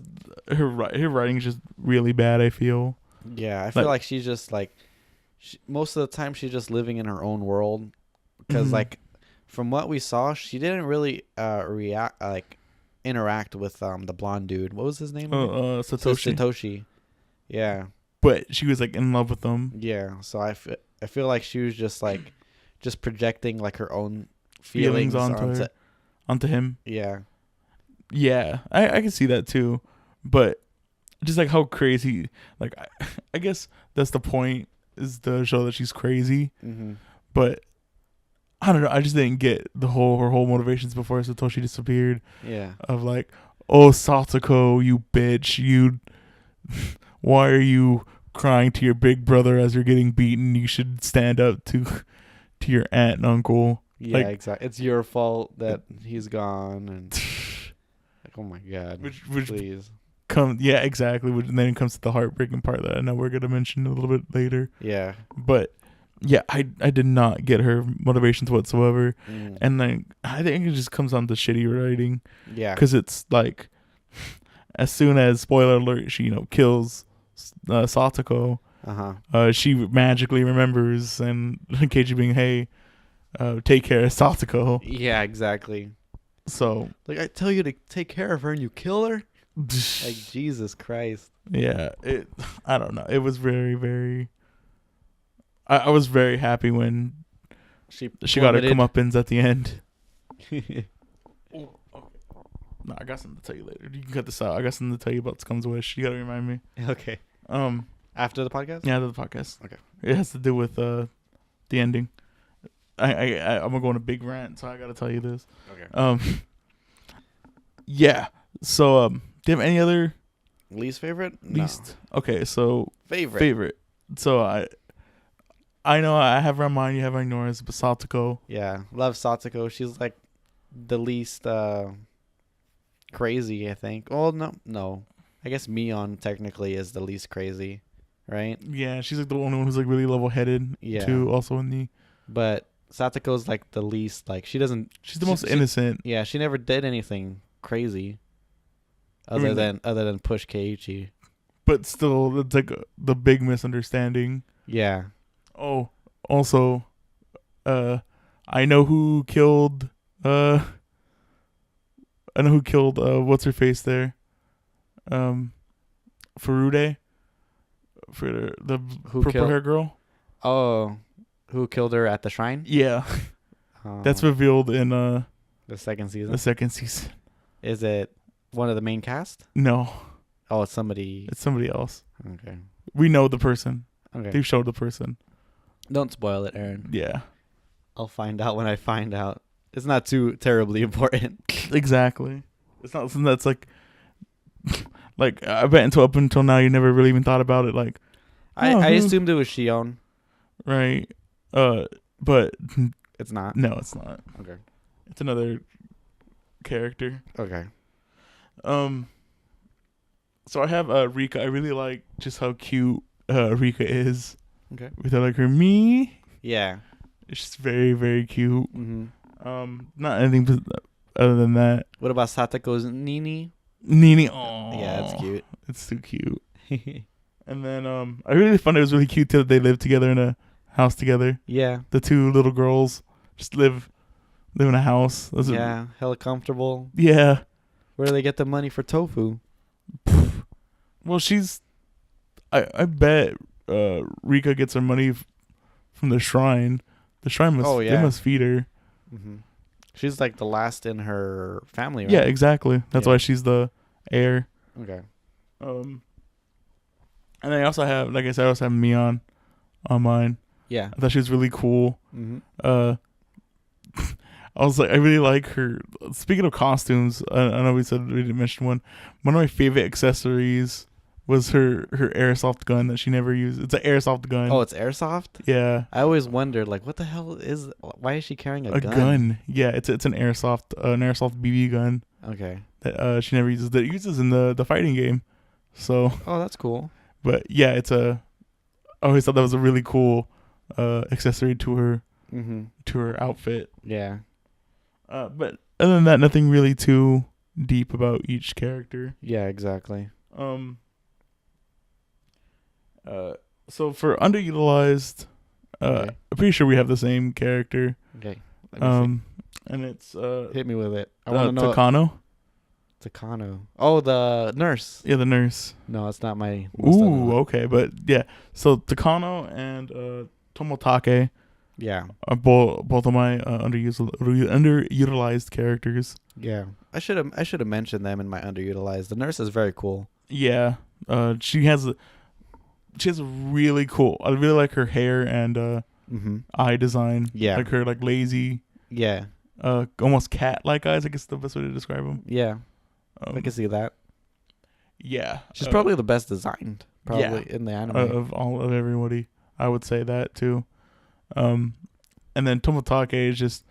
her writing is just really bad. I feel. Yeah, I feel like she's just like, most of the time she's just living in her own world, because like, from what we saw, she didn't really interact with the blonde dude. What was his name? Satoshi. Yeah. But she was like in love with him. Yeah. So I feel like she was just like, just projecting like her own feelings onto him. Yeah. Yeah, I can see that too, but just like how crazy, like I guess that's the point, is to show that she's crazy. But I don't know, I just didn't get her whole motivations before Satoshi disappeared. Yeah. Of like, oh Satoko, you bitch, why are you crying to your big brother as you're getting beaten? You should stand up to your aunt and uncle. Yeah, like, exactly. It's your fault that he's gone, and oh my god, which please yeah, exactly. Which then comes to the heartbreaking part that I know we're gonna mention a little bit later. Yeah, but yeah, I did not get her motivations whatsoever, and then I think it just comes down to shitty writing. Yeah, because it's like, as soon as, spoiler alert, she kills Satoko, she magically remembers, and Keiichi being, hey, take care of Satoko. Yeah, exactly. So, like, I tell you to take care of her and you kill her? Like, Jesus Christ. Yeah, I don't know. It was very, very... I was very happy when she got her comeuppance at the end. Oh No, I got something to tell you later. You can cut this out. I got something to tell you about Scum's Wish. You gotta remind me. Okay. After the podcast? Yeah, the podcast. Okay. It has to do with the ending. I'm gonna go on a big rant, so I gotta tell you this. Okay. Yeah. So, do you have any other Least favorite? least? No. Okay, so Favorite. So I know I have her on mine. You have her on yours. But Satoko. Yeah. Love Satsuko. She's like the least crazy, I think. Well, no. I guess Mion technically is the least crazy, right? Yeah, she's like the only one who's like really level-headed. Yeah. Too. Also in the. But Satuko's like the least, like she doesn't. She's the most innocent. Yeah, she never did anything crazy. Other than push Keiichi. But still, it's like the big misunderstanding. Yeah. Oh, also, I know who killed. What's her face there? Furude. For the purple hair girl. Oh, who killed her at the shrine? Yeah, that's revealed in the second season. The second season. Is it one of the main cast? No. Oh, it's somebody. It's somebody else. Okay. We know the person. Okay. They've showed the person. Don't spoil it, Aaron. Yeah. I'll find out when I find out. It's not too terribly important. Exactly. It's not something that's like I bet up until now you never really even thought about it. Like, I assumed it was Shion. Right. But it's not. No, it's not. Okay. It's another character. Okay. So I have Rika. I really like just how cute Rika is. Okay. With her, like her me. Yeah. It's just very, very cute. Mm-hmm. Not anything other than that. What about Satoko's Nini? Nini. Oh. Yeah, it's cute. It's too cute. And then I really found it was really cute too that they live together in a house together. Yeah. The two little girls just live in a house. Yeah. Hella comfortable. Yeah. Where do they get the money for tofu? Well, I bet Rika gets her money from the shrine. The shrine must. They must feed her. Mm-hmm. She's like the last in her family, right? Yeah, exactly. That's why she's the heir. Okay. And then I also have, like I said, I also have Mion on mine. Yeah. I thought she was really cool. Mm-hmm. I was like, I really like her. Speaking of costumes, I know we didn't mention one. One of my favorite accessories was her airsoft gun that she never used. It's an airsoft gun. Oh, it's airsoft? Yeah. I always wondered, like, what the hell why is she carrying a gun? A gun. Yeah, it's an airsoft BB gun. Okay. That she never uses. That it uses in the fighting game. So. Oh, that's cool. But yeah, I always thought that was a really cool accessory to her outfit. Yeah. But other than that, nothing really too deep about each character. Yeah, exactly. So for underutilized, Okay. I'm pretty sure we have the same character. Okay. And it's hit me with it. I want to know. Takano. Oh, the nurse. Yeah, the nurse. No, it's not my. Ooh, okay, but yeah. So Takano and Tomotake. Yeah. Are both of my underutilized characters. Yeah. I should have mentioned them in my underutilized. The nurse is very cool. Yeah. She has a really cool. I really like her hair and eye design. Yeah. Like her lazy. Yeah. Almost cat-like eyes. I guess the best way to describe them. Yeah. I can see that. Yeah. She's probably the best designed. Probably in the anime of everybody. I would say that too. And then Tomotake is just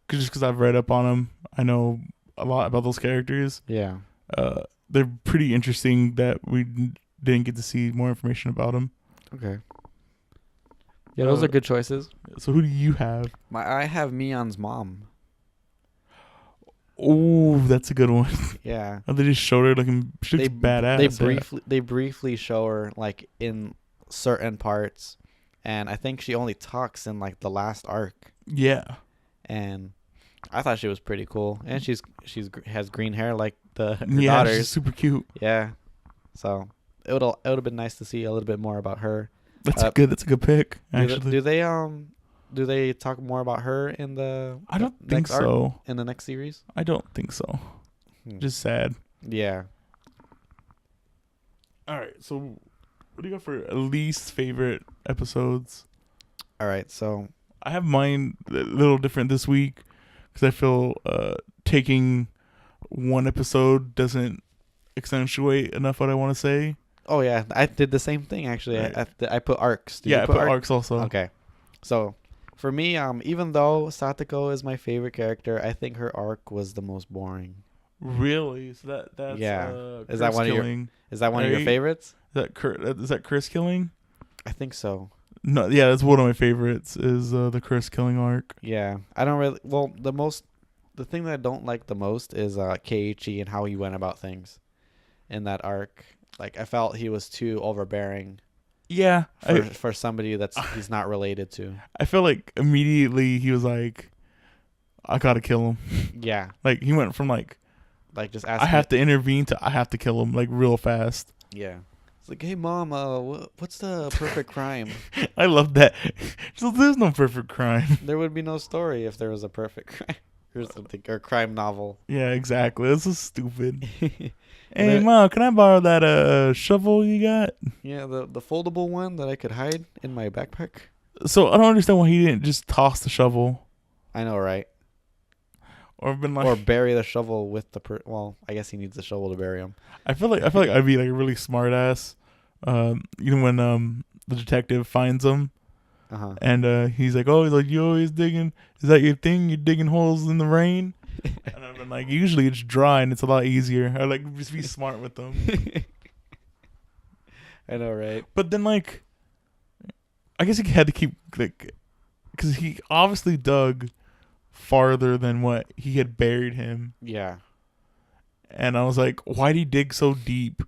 because I've read up on him. I know a lot about those characters. Yeah. They're pretty interesting that we didn't get to see more information about them. Okay. Yeah, those are good choices. So who do you have? I have Mion's mom. Oh, that's a good one. Yeah. They just showed her looking. She looks badass. They briefly show her in certain parts, and I think she only talks in the last arc. Yeah. And I thought she was pretty cool, and she has green hair like her daughters. She's super cute. Yeah. So it would have been nice to see a little bit more about her. That's a good pick. Actually, do they talk more about her in the? I don't think so. In the next series, I don't think so. Just sad. Yeah. All right, so what do you got for least favorite episodes? All right. So I have mine a little different this week because I feel taking one episode doesn't accentuate enough what I want to say. oh yeah, I did the same thing actually. Right. I put arcs. Did Yeah, you I put arc? arcs also. Okay. So for me, even though Satoko is my favorite character, I think her arc was the most boring. Really? So that's Yeah. Is Is that one of your- killing. Is that one of your Right? favorites? Is that Chris killing? I think so. No, yeah, that's one of my favorites. Is the Chris killing arc. Yeah. I don't really. Well, the thing that I don't like the most is Keiichi and how he went about things in that arc. Like I felt he was too overbearing Yeah, for somebody he's not related to. I feel like immediately he was like, I gotta kill him. Yeah. Like he went from like Like just I asking. have to intervene to I have to kill him like real fast. Yeah. It's like, hey mom, what's the perfect crime? I love that. So there's no perfect crime. There would be no story if there was a perfect crime or something, or crime novel. Yeah, exactly. This is stupid. Hey then- mom, can I borrow that shovel you got? Yeah, the foldable one that I could hide in my backpack. So I don't understand why he didn't just toss the shovel I know, right? or been like. Or bury the shovel with well, I guess he needs the shovel to bury him. I feel like I'd be like a really smart ass. When the detective finds him and he's like, you always digging. Is that your thing? You're digging holes in the rain? And I've been like, usually it's dry and it's a lot easier. I like just be smart with them. I know, right? But then like, I guess he had to keep like, because he obviously dug farther than what he had buried him. Yeah. And I was like, why'd he dig so deep?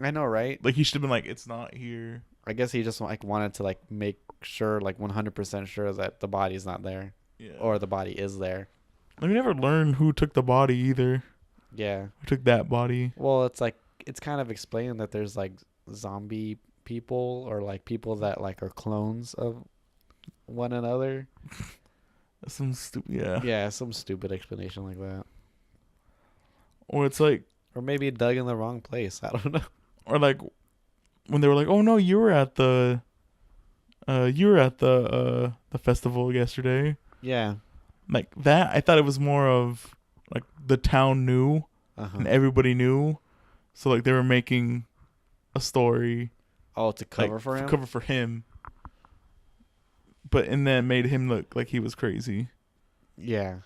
I know, right? Like he should have been like, it's not here. I guess he just like wanted to like make sure, like 100% sure that the body's not there, Yeah. or the body is there. We never learned who took the body either. Yeah. Who took that body? Well, it's kind of explained that there's like zombie people or like people that like are clones of one another. Some stupid. Yeah. Yeah, some stupid explanation like that. Or it's like, Or maybe dug in the wrong place. I don't know. or like, when they were like, "Oh no, you were at the festival yesterday." Yeah. Like that, I thought it was more of like the town knew and everybody knew, so like they were making a story. Oh, to cover like, for him? Cover for him. But and then made him look like he was crazy. Yeah.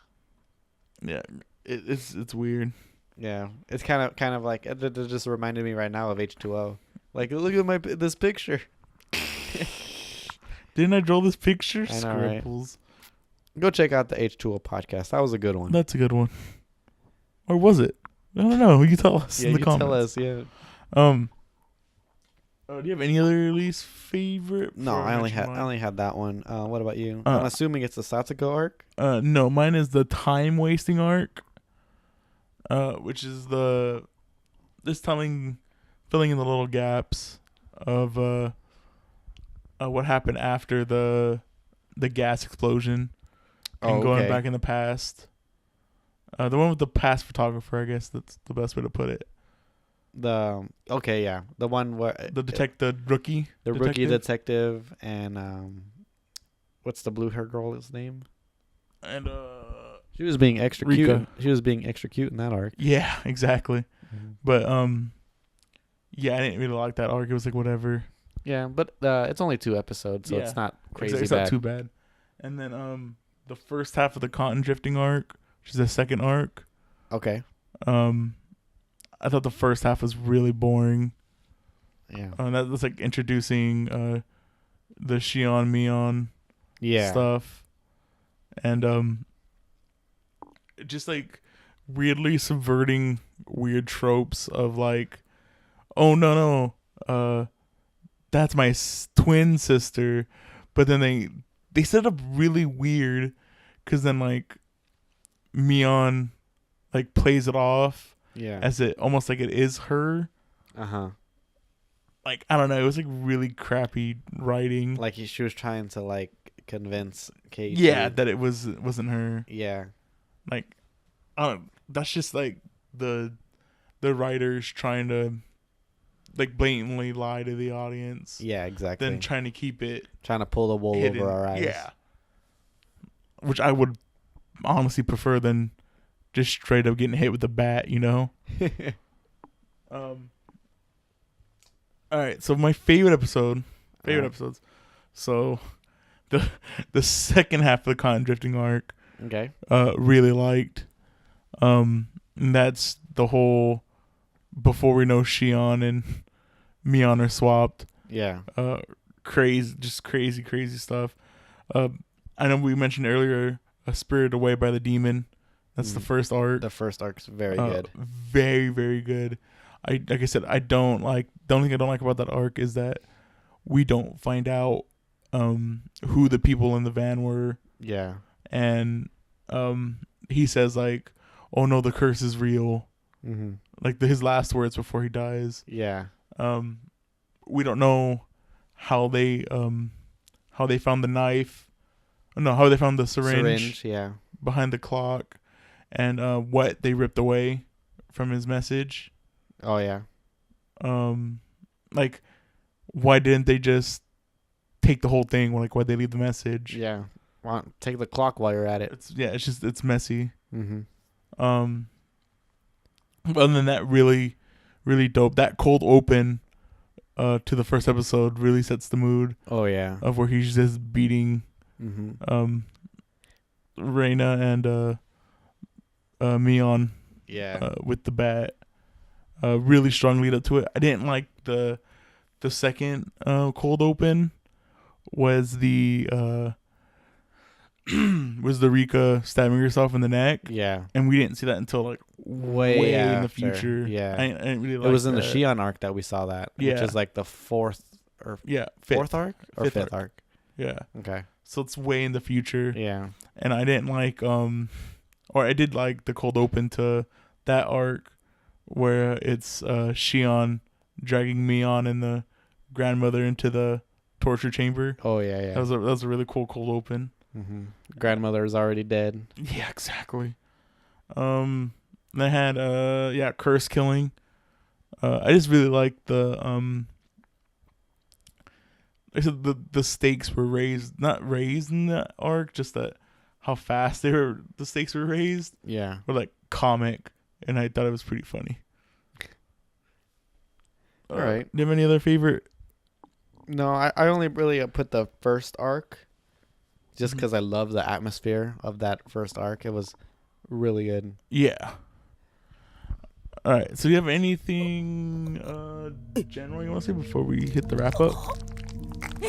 Yeah, it's weird. Yeah. It's kind of like it just reminded me right now of H2O. Like, look at this picture. Didn't I draw this picture? I know, right? Scribbles. Go check out the H2O podcast. That was a good one. That's a good one. Or was it? I don't know. You tell us Yeah, in the you comments. tell us. Yeah. Do you have any other least favorite? No, before I only mention mine? had that one. What about you? Uh, I'm assuming it's the Satsuko arc. No, mine is the time wasting arc. Which is filling in the little gaps of what happened after the gas explosion and going back in the past. The one with the past photographer, I guess that's the best way to put it. The one where The rookie, the rookie detective and what's the blue hair girl's name? and She was being extra Rika. cute. She was being extra cute in that arc. yeah, exactly. But yeah, I didn't really like that arc. It was like whatever. Yeah, but it's only 2 episodes, so Yeah. it's not crazy It's bad. not too bad. And then the first half of the cotton drifting arc, which is the second arc. Okay. I thought the first half was really boring. Yeah. That was like introducing the Shion Mion Yeah. stuff, and just like weirdly subverting weird tropes of like, oh no, that's my twin sister, but then they set up really weird, because then like Mion like plays it off Yeah. as it almost like it is her. Like I don't know, it was like really crappy writing. Like she was trying to like convince Kate. Yeah, that it wasn't her. Yeah. Like I don't. That's just like the writers trying to like blatantly lie to the audience. Yeah, exactly. Than trying to keep it trying to pull the wool hidden. over our eyes. Yeah. Which I would honestly prefer than just straight up getting hit with a bat, you know? All right, so my favorite episodes. So the second half of the cotton drifting arc, Okay. really liked. And that's the whole before we know Shion and Mion are swapped. Yeah. Crazy stuff. I know we mentioned earlier, Spirited Away by the Demon. That's the first arc. The first arc's very good. Very, very good. Like I said, the only thing I don't like about that arc is that we don't find out who the people in the van were. Yeah. And he says like, "Oh no, the curse is real." Mm-hmm. Like his last words before he dies. Yeah. We don't know how they found the knife. No, how they found the syringe yeah. behind the clock, and what they ripped away from his message. Oh yeah. Like, why didn't they just take the whole thing? Like, why'd they leave the message? Yeah. Take the clock while you're at it. It's messy. Mm-hmm. But other than that, really, really dope. That cold open to the first episode really sets the mood. Oh yeah. Of where he's just beating Reina and Mion. Yeah. With the bat. Really strong lead up to it. I didn't like the second cold open was the Rika stabbing herself in the neck. Yeah. And we didn't see that until like way in the future. Yeah. I didn't really like it was in that. the Shion arc that we saw that. Yeah. Which is like the fourth arc? Or fifth arc? Yeah. Okay. So it's way in the future. Yeah. And I didn't like or I did like the cold open to that arc where it's Shion dragging Mion and the grandmother into the torture chamber. Oh yeah. That was a really cool cold open. Mm-hmm. Grandmother is already dead. Yeah, exactly. They had curse killing. I just really liked the I said the stakes were not raised in that arc, just that how fast the stakes were raised. Yeah. Were like comic, and I thought it was pretty funny. All right. Do you have any other favorite? No, I only really put the first arc just because I love the atmosphere of that first arc. It was really good. Yeah. All right. So do you have anything general you want to say before we hit the wrap up? 間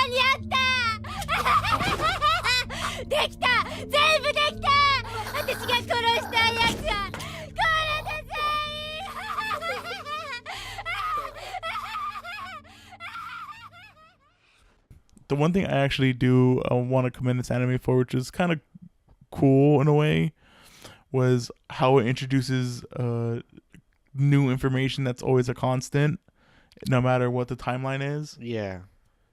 に合ったできた全部できた私が殺したやつはこれで全員 The one thing I actually do want to commend this anime for, which is kind of cool in a way, was how it introduces new information that's always a constant, no matter what the timeline is. Yeah.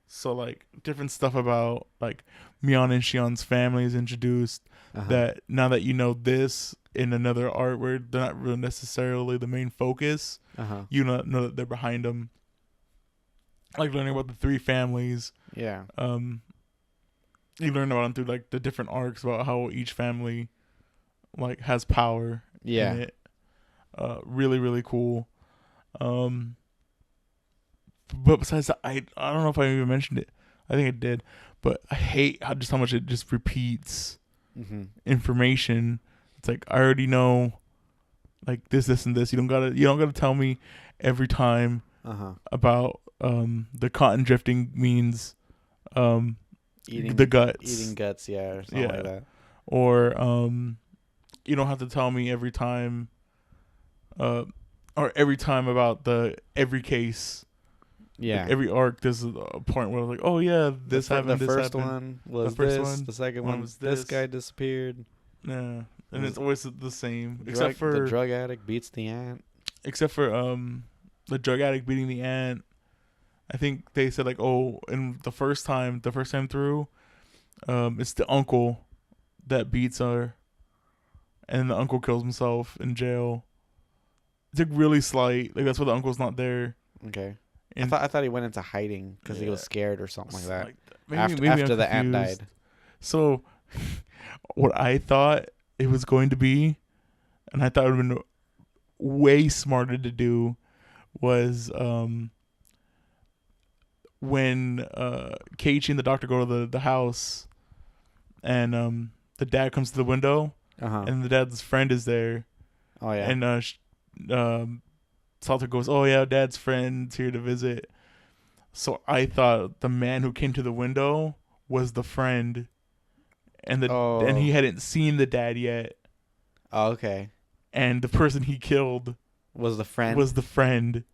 So, like, different stuff about, like, Mion and Shion's family is introduced. That now that you know this in another art where they're not really necessarily the main focus, you know that they're behind them. Like, learning about the three families. Yeah. You learn about them through, like, the different arcs about how each family, like, has power in it. Really, really cool. But besides that, I don't know if I even mentioned it. I think I did. But I hate how much it just repeats information. It's like, I already know, like, this, and this. You don't gotta tell me every time about the cotton drifting means eating the guts. Eating guts, or something like that. Or you don't have to tell me every time about every case. Yeah. Like every arc, there's a point where like, oh yeah, this happened. The this first happened. one was the first this. one, The second one was this guy disappeared. Yeah, and it's always the same, except for the drug addict beats the aunt. Except for the drug addict beating the aunt. I think they said like, oh, and the first time through, it's the uncle that beats her, and the uncle kills himself in jail. It's like really slight. Like that's why the uncle's not there. Okay. And I thought he went into hiding because he was Yeah. scared or something like that. Maybe after I'm the aunt confused. died. So, what I thought it was going to be, and I thought it would have been way smarter to do, was when Keiichi and the doctor go to the house, and the dad comes to the window, and the dad's friend is there, Oh yeah. and Salter goes, "Oh yeah, Dad's friend's here to visit." So I thought the man who came to the window was the friend, and and he hadn't seen the dad yet, Oh, okay. and the person he killed Was the friend? was the friend.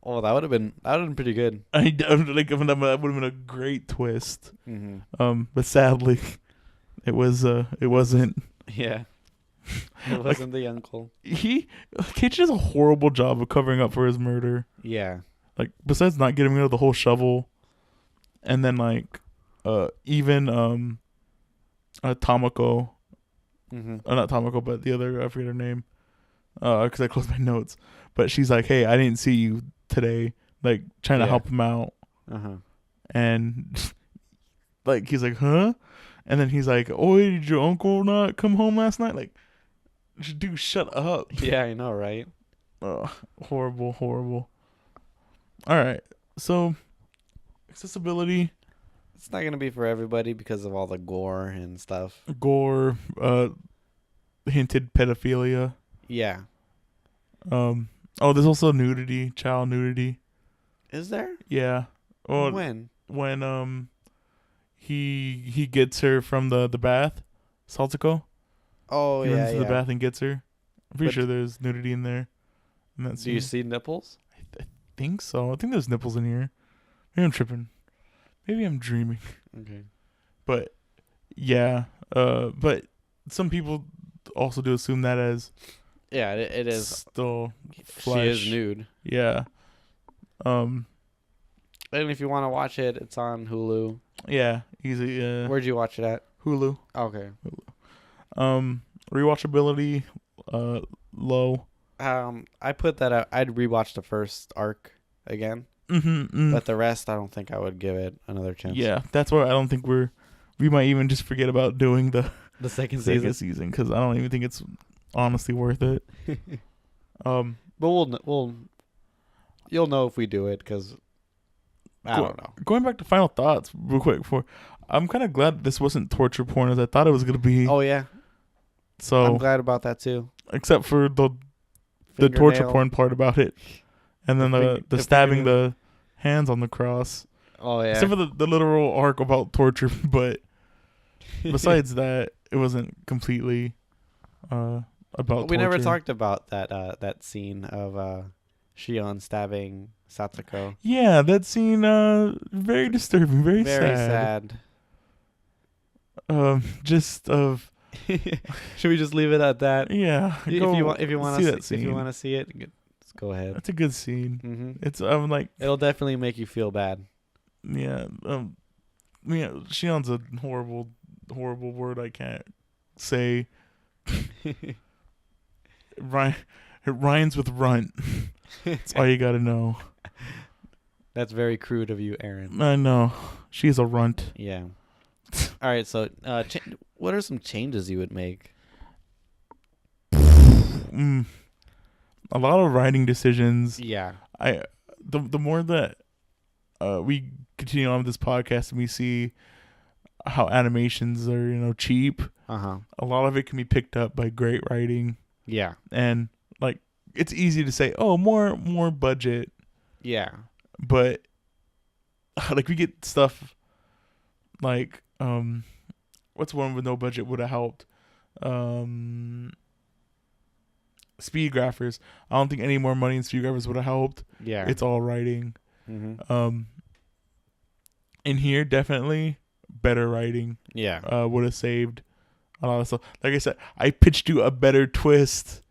Oh, that would have been pretty good. I don't like that would have been a great twist. Mm-hmm. But sadly, it wasn't. Yeah. It wasn't the uncle. Keiichi does a horrible job of covering up for his murder. Yeah. Like besides not getting rid of the whole shovel, and then like even Tomoko, Mm-hmm. not Tomoko, but the other, I forget her name, because I closed my notes, but she's like, "Hey, I didn't see you today," like trying to Yeah. help him out, Uh-huh. and like he's like, "Huh?" And then he's like, "Oh, did your uncle not come home last night?" Like, dude, shut up. Yeah, I know, right? Horrible. All right, so accessibility, It's not gonna be for everybody because of all the gore and stuff. gore, hinted pedophilia. Yeah. There's also nudity, child nudity. Is there? Yeah. Oh, When? when he gets her from the bath, Saltico. Oh He yeah, runs to yeah. the bath and gets her. I'm pretty But- sure there's nudity in there. And that's Do you see nipples? I think so. I think there's nipples in here. Maybe I'm tripping. Maybe I'm dreaming. Okay. But yeah. But some people also do assume that as Yeah, it is. still She flesh. is nude. Yeah. And if you want to watch it, it's on Hulu. Yeah. Easy. Where'd you watch it at? Hulu. Okay. Rewatchability, low. I put that out. I'd rewatch the first arc again, but the rest, I don't think I would give it another chance. Yeah, that's why I don't think we might even just forget about doing the The second second season. season because I don't even think it's honestly worth it. But you'll know if we do it because I don't know. Going back to final thoughts real quick I'm kind of glad this wasn't torture porn as I thought it was gonna be. Oh yeah, So I'm glad about that too. except for the torture Fingernail. porn part about it, and then the stabbing fingernail. the hands on the cross. Oh yeah. Except for the literal arc about torture, but besides that, it wasn't completely about. We never torture. talked about that scene of Shion stabbing Satsuko. Yeah, that scene very disturbing, very sad. Just of Should we just leave it at that? yeah. If you want see to that scene. if you want to see it, just go ahead. That's a good scene. Hmm. It's I'm like It'll definitely make you feel bad. yeah. Yeah, Shion's a horrible word I can't say. It rhymes with runt. That's all you gotta know. That's very crude of you, Aaron. I know. She's a runt. Yeah. All right. So, what are some changes you would make? A lot of writing decisions. Yeah. The more that we continue on with this podcast and we see how animations are, cheap, Uh-huh. a lot of it can be picked up by great writing. Yeah. And like it's easy to say, oh, more budget, Yeah. but like we get stuff like what's one with no budget would have helped? Speed graphers. I don't think any more money in speed graphers would have helped. Yeah. It's all writing. Mm-hmm. In here definitely better writing Yeah. would have saved a lot of stuff. Like I said, I pitched you a better twist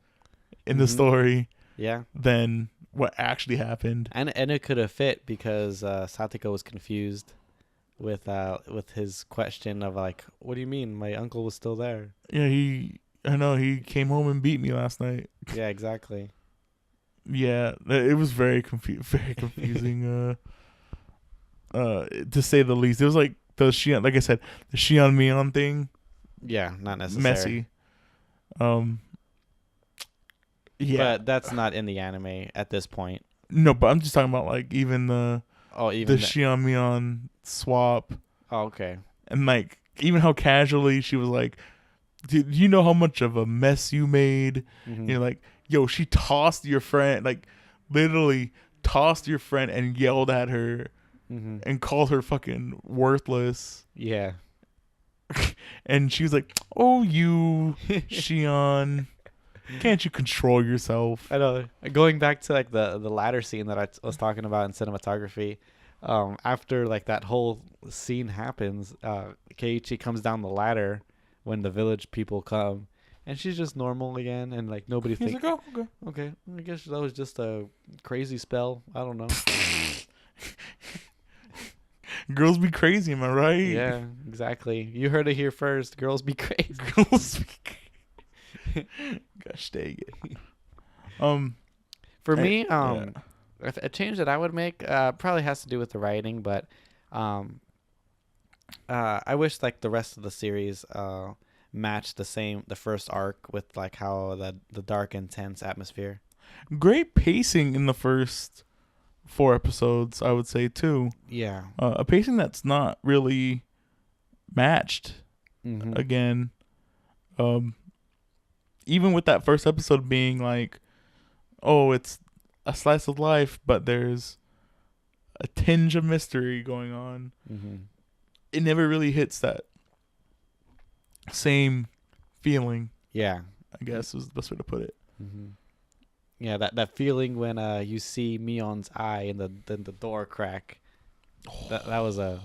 in the Mhm. story Yeah. than what actually happened. And it could have fit because Satoko was confused with his question of like, what do you mean my uncle was still there? Yeah, he I know he came home and beat me last night. Yeah, exactly. Yeah, it was very very confusing. To say the least, it was like the Shion, like I said, the Shion Mion thing. Yeah, not necessary. Messy. Yeah, But that's not in the anime at this point. no, but I'm just talking about like even the Oh, even Shion Mion swap, oh, okay. and like even how casually she was like, "Dude, you know how much of a mess you made?" Mhm. You're like, "Yo, she tossed your friend, like literally tossed your friend and yelled at her Mhm. and called her fucking worthless." Yeah. And she was like, "Oh, you Shion, can't you control yourself?" I know. Going back to like the ladder scene that I was talking about in cinematography, after like that whole scene happens, Keiichi comes down the ladder when the village people come, and she's just normal again, and like nobody He's thinks, like, "Oh, okay." okay, I guess that was just a crazy spell. I don't know. Girls be crazy, am I right? Yeah, exactly. You heard it here first. Girls be crazy. Girls be gosh dang it. For Hey, me, yeah. a change that I would make probably has to do with the writing, but I wish like the rest of the series matched the first arc with like how the dark, intense atmosphere. Great pacing in the first 4 episodes, I would say too. Yeah. A pacing that's not really matched Mm-hmm. again. Even with that first episode being like, oh, it's a slice of life, but there's a tinge of mystery going on. Mm-hmm. It never really hits that same feeling, Yeah. I guess is the best way to put it. Mm-hmm. Yeah, that feeling when you see Mion's eye in the door crack. That was a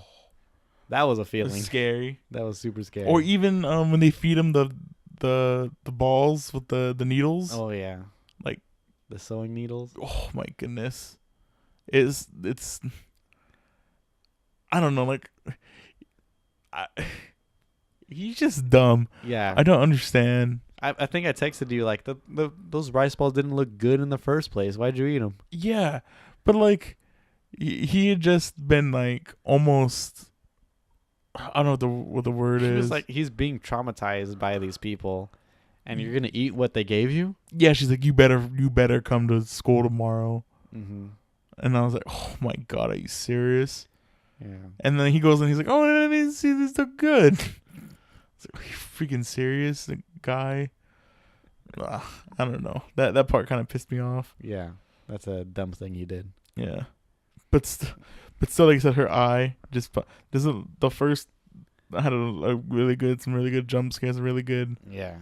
feeling. It's scary. That was super scary. Or even when they feed him the balls with the needles. Oh yeah. Like the sewing needles. Oh my goodness. It's I don't know, like he's just dumb. Yeah. I don't understand. I think I texted you like those rice balls didn't look good in the first place. Why'd you eat them? Yeah, but like he had just been like almost. I don't know what the word She is. was like he's being traumatized by these people, and you're gonna eat what they gave you. Yeah, she's like, you better come to school tomorrow. Mm-hmm. And I was like, oh my god, are you serious? Yeah. And then he goes and he's like, oh, I didn't see this look good. It's like, are you freaking serious, the guy? I don't know. That part kind of pissed me off. Yeah. That's a dumb thing you did. Yeah, but still, like I said, her eye just this is the first. I had some really good jump scares, really good Yeah.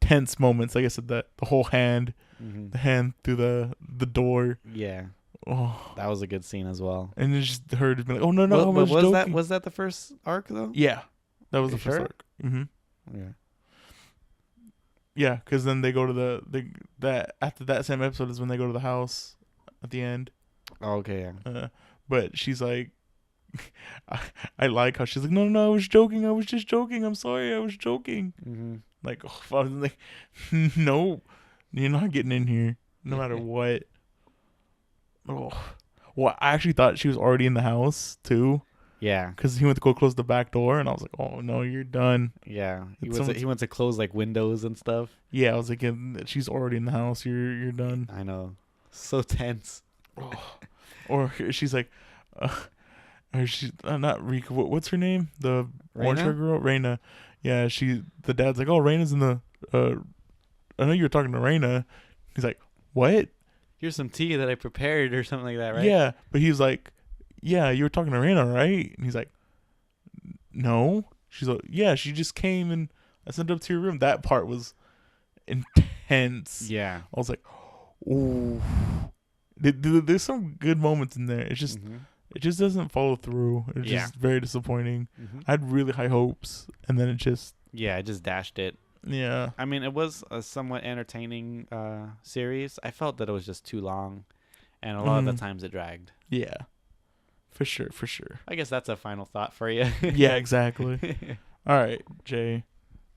tense moments. Like I said, that the whole hand, Mm-hmm. the hand through the door. Yeah. Oh, That was a good scene as well. and it's just her to be like, oh no, I was joking. Was that the first arc though? Yeah, that was You the first sure? arc. Mm-hmm. Yeah. Yeah, because then they go to that after that same episode is when they go to the house at the end. Oh, okay. Yeah. But she's like, I like how she's like, no, I was joking. I was just joking. I'm sorry, I was joking. Mm-hmm. Like, oh, I was like, no, you're not getting in here, no matter what. Oh, well, I actually thought she was already in the house too, Yeah. because he went to go close the back door, and I was like, oh no, you're done. Yeah. He It's went to close like windows and stuff. Yeah, I was like, she's already in the house. You're done. I know. So tense. Or she's like, or she's not Rika. What's her name? The orange hair Reina? girl, Reina. Yeah, the dad's like, oh, Reina's in the. I know you were talking to Reina. He's like, what? Here's some tea that I prepared or something like that, right? Yeah, but he's like, yeah, you were talking to Reina, right? And he's like, no. She's like, yeah, she just came and I sent her up to your room. That part was intense. Yeah. I was like, ooh. There's some good moments in there. It's just Mhm. it just doesn't follow through. It's Yeah. just very disappointing. Mhm. I had really high hopes, and then it just Yeah, I just dashed it. yeah. I mean, it was a somewhat entertaining series. I felt that it was just too long, and a lot of the times it dragged. Yeah, for sure. I guess that's a final thought for you. Yeah, exactly. All right, Jay.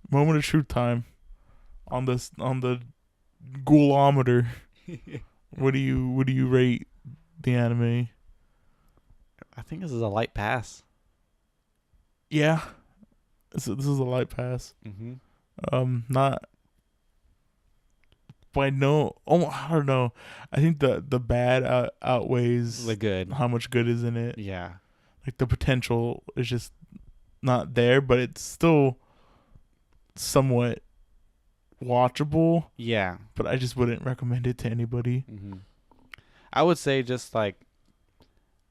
Moment of truth time. on the Ghoulometer. What do you rate the anime? I think this is a light pass. Yeah, this is a light pass. Mm-hmm. Not by no. Oh, I don't know. I think the bad outweighs The good. how much good is in it. Yeah. Like the potential is just not there, but it's still somewhat watchable. Yeah. But I just wouldn't recommend it to anybody. Mm-hmm. I would say just like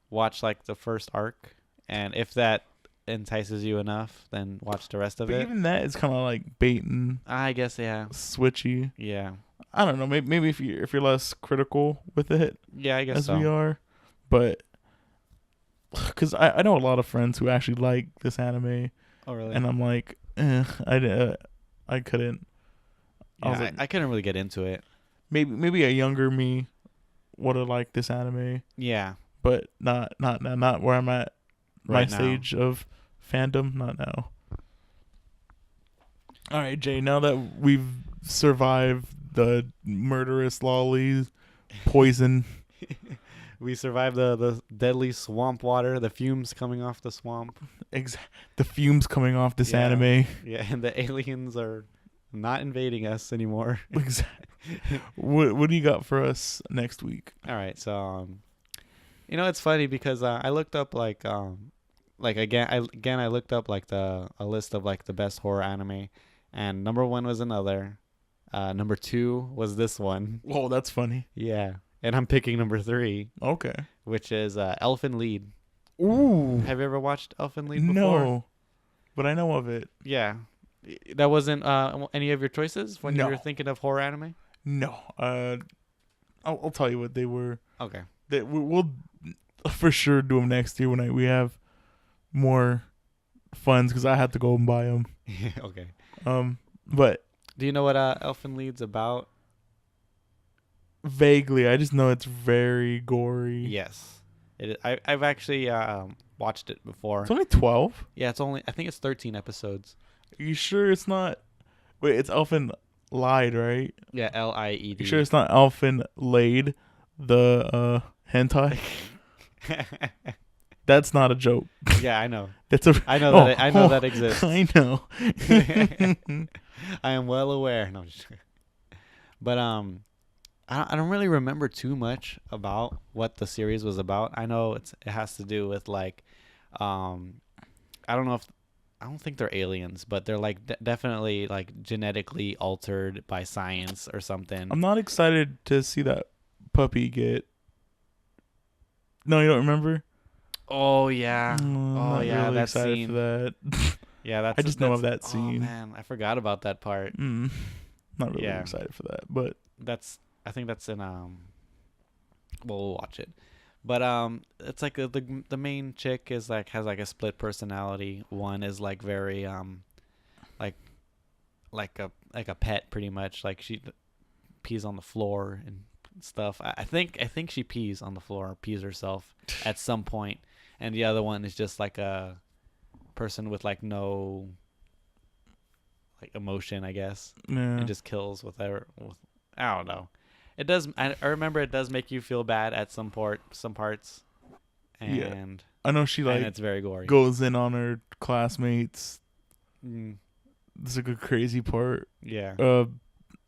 watch like the first arc, and if that entices you enough, then watch the rest of But it. even that is kind of like bait and I guess yeah. switchy. Yeah. I don't know. Maybe if you're less critical with it Yeah, I guess as so. we are, but because I know a lot of friends who actually like this anime, Oh really? and I'm like, I couldn't. I was Yeah, like, I couldn't really get into it. maybe a younger me would have liked this anime, Yeah. but not where I'm at my Right now. stage of fandom. Not now. All right, Jay. Now that we've survived the murderous lollies, poison. We survived the deadly swamp water, the fumes coming off the swamp. The fumes coming off this Yeah. anime. Yeah, and the aliens are not invading us anymore. What do you got for us next week? All right, so it's funny because I looked up like again I looked up like a list of like the best horror anime, and number 1 was another, number 2 was this one. Whoa, that's funny. Yeah, and I'm picking number 3, Okay. which is Elfen Lied. Ooh. Have you ever watched Elfen Lied before? No, but I know of it. Yeah, that wasn't any of your choices when you No. were thinking of horror anime. No. I'll tell you what they were. Okay. We'll for sure do them next year when we have more funds, because I have to go and buy them. Okay. But Do you know what Elfen Lied's about? vaguely, I just know it's very gory. Yes. I've actually watched it before. It's only 12. Yeah, I think it's 13 episodes. Are you sure it's not? Wait, it's Elfen Lied, right? Yeah, Lied. You sure it's not Elfen Laid, the hentai? That's not a joke. Yeah, I know. That's a. I know that. I know that exists. I know. I am well aware. No, I'm just kidding. But I don't really remember too much about what the series was about. I know it has to do with like, I don't think they're aliens, but they're like definitely like genetically altered by science or something. I'm not excited to see that puppy get. No, you don't remember? Oh yeah. Not yeah, really that excited scene. for that. Yeah, that's. I just know of that scene. Oh man, I forgot about that part. Not really Yeah. excited for that, but I think that's in we'll watch it. But it's like the main chick is like has like a split personality. One is like very like a pet pretty much. Like she pees on the floor and stuff. I think she pees on the floor or pees herself at some point. And the other one is just like a person with like no like emotion, I guess. yeah. And just kills with I don't know. It does. I remember it does make you feel bad at some parts, and Yeah. I know she and like it's very gory. goes in on her classmates. Mm, It's like a crazy part. yeah. I don't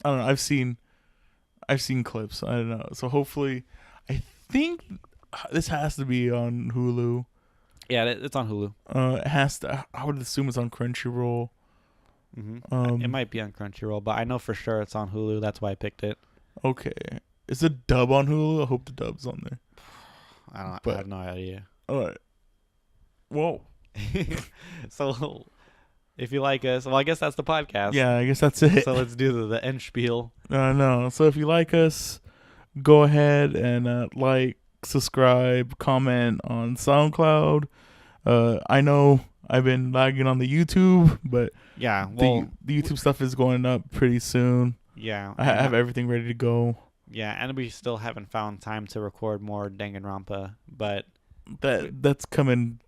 know. I've seen clips. I don't know. So hopefully, I think this has to be on Hulu. Yeah, it's on Hulu. It has to. I would assume it's on Crunchyroll. It might be on Crunchyroll, but I know for sure it's on Hulu. That's why I picked it. Okay. Is the dub on Hulu? I hope the dub's on there. I But- have no idea. All right. Whoa. So, if you like us, well, I guess that's the podcast. Yeah, I guess that's it. So let's do the end spiel. No. So if you like us, go ahead and like, subscribe, comment on SoundCloud. I know I've been lagging on the YouTube, but Yeah. Well. the YouTube stuff is going up pretty soon. Yeah. I have everything ready to go. Yeah, and we still haven't found time to record more Danganronpa, but That's coming,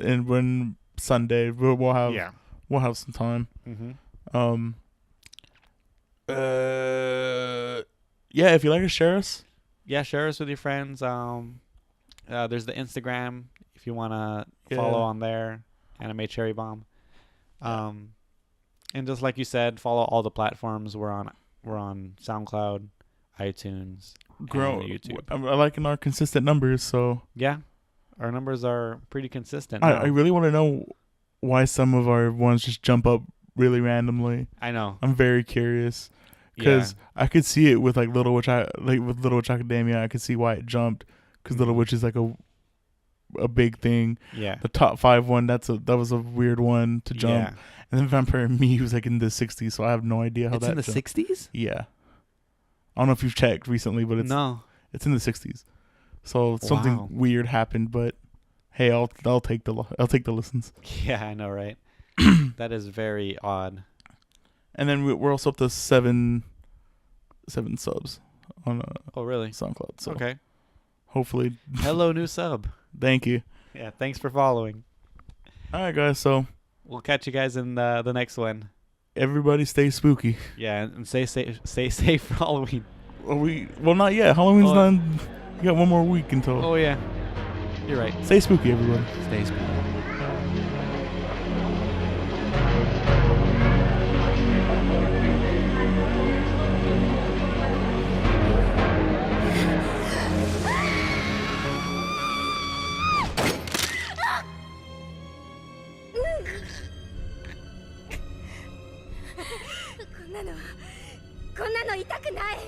and when Sunday we'll have yeah. we'll have some time. Mm-hmm. Yeah, if you like to share us. Yeah, share us with your friends. There's the Instagram if you wanna follow on there, Anime Cherry Bomb. And just like you said, follow all the platforms. We're on SoundCloud, iTunes, and YouTube. I'm liking our consistent numbers, so Yeah, our numbers are pretty consistent. I really want to know why some of our ones just jump up really randomly. I know. I'm very curious because I could see it with like Little Witch, with Little Witch Academia. I could see why it jumped because Little Witch is like a big thing. Yeah. The top 5 one, that was a weird one to jump. Yeah. And then Vampire Me was like in the 60s, so I have no idea how It's that in the jumped. 60s? Yeah. I don't know if you've checked recently, but it's in the 60s. So something weird happened, but hey, I'll take the listens. Yeah, I know, right? That is very odd. And then we're also up to 7 subs on Oh, really? SoundCloud. So Okay. hopefully, Hello, new sub. thank you. Yeah, thanks for following. All right, guys. So We'll catch you guys in the next one. everybody stay spooky. Yeah, and stay safe for Halloween. Well, not yet. Halloween's done. You got one more week until. Oh, yeah. You're right. Stay spooky, everybody. Stay spooky.こんなの痛くない。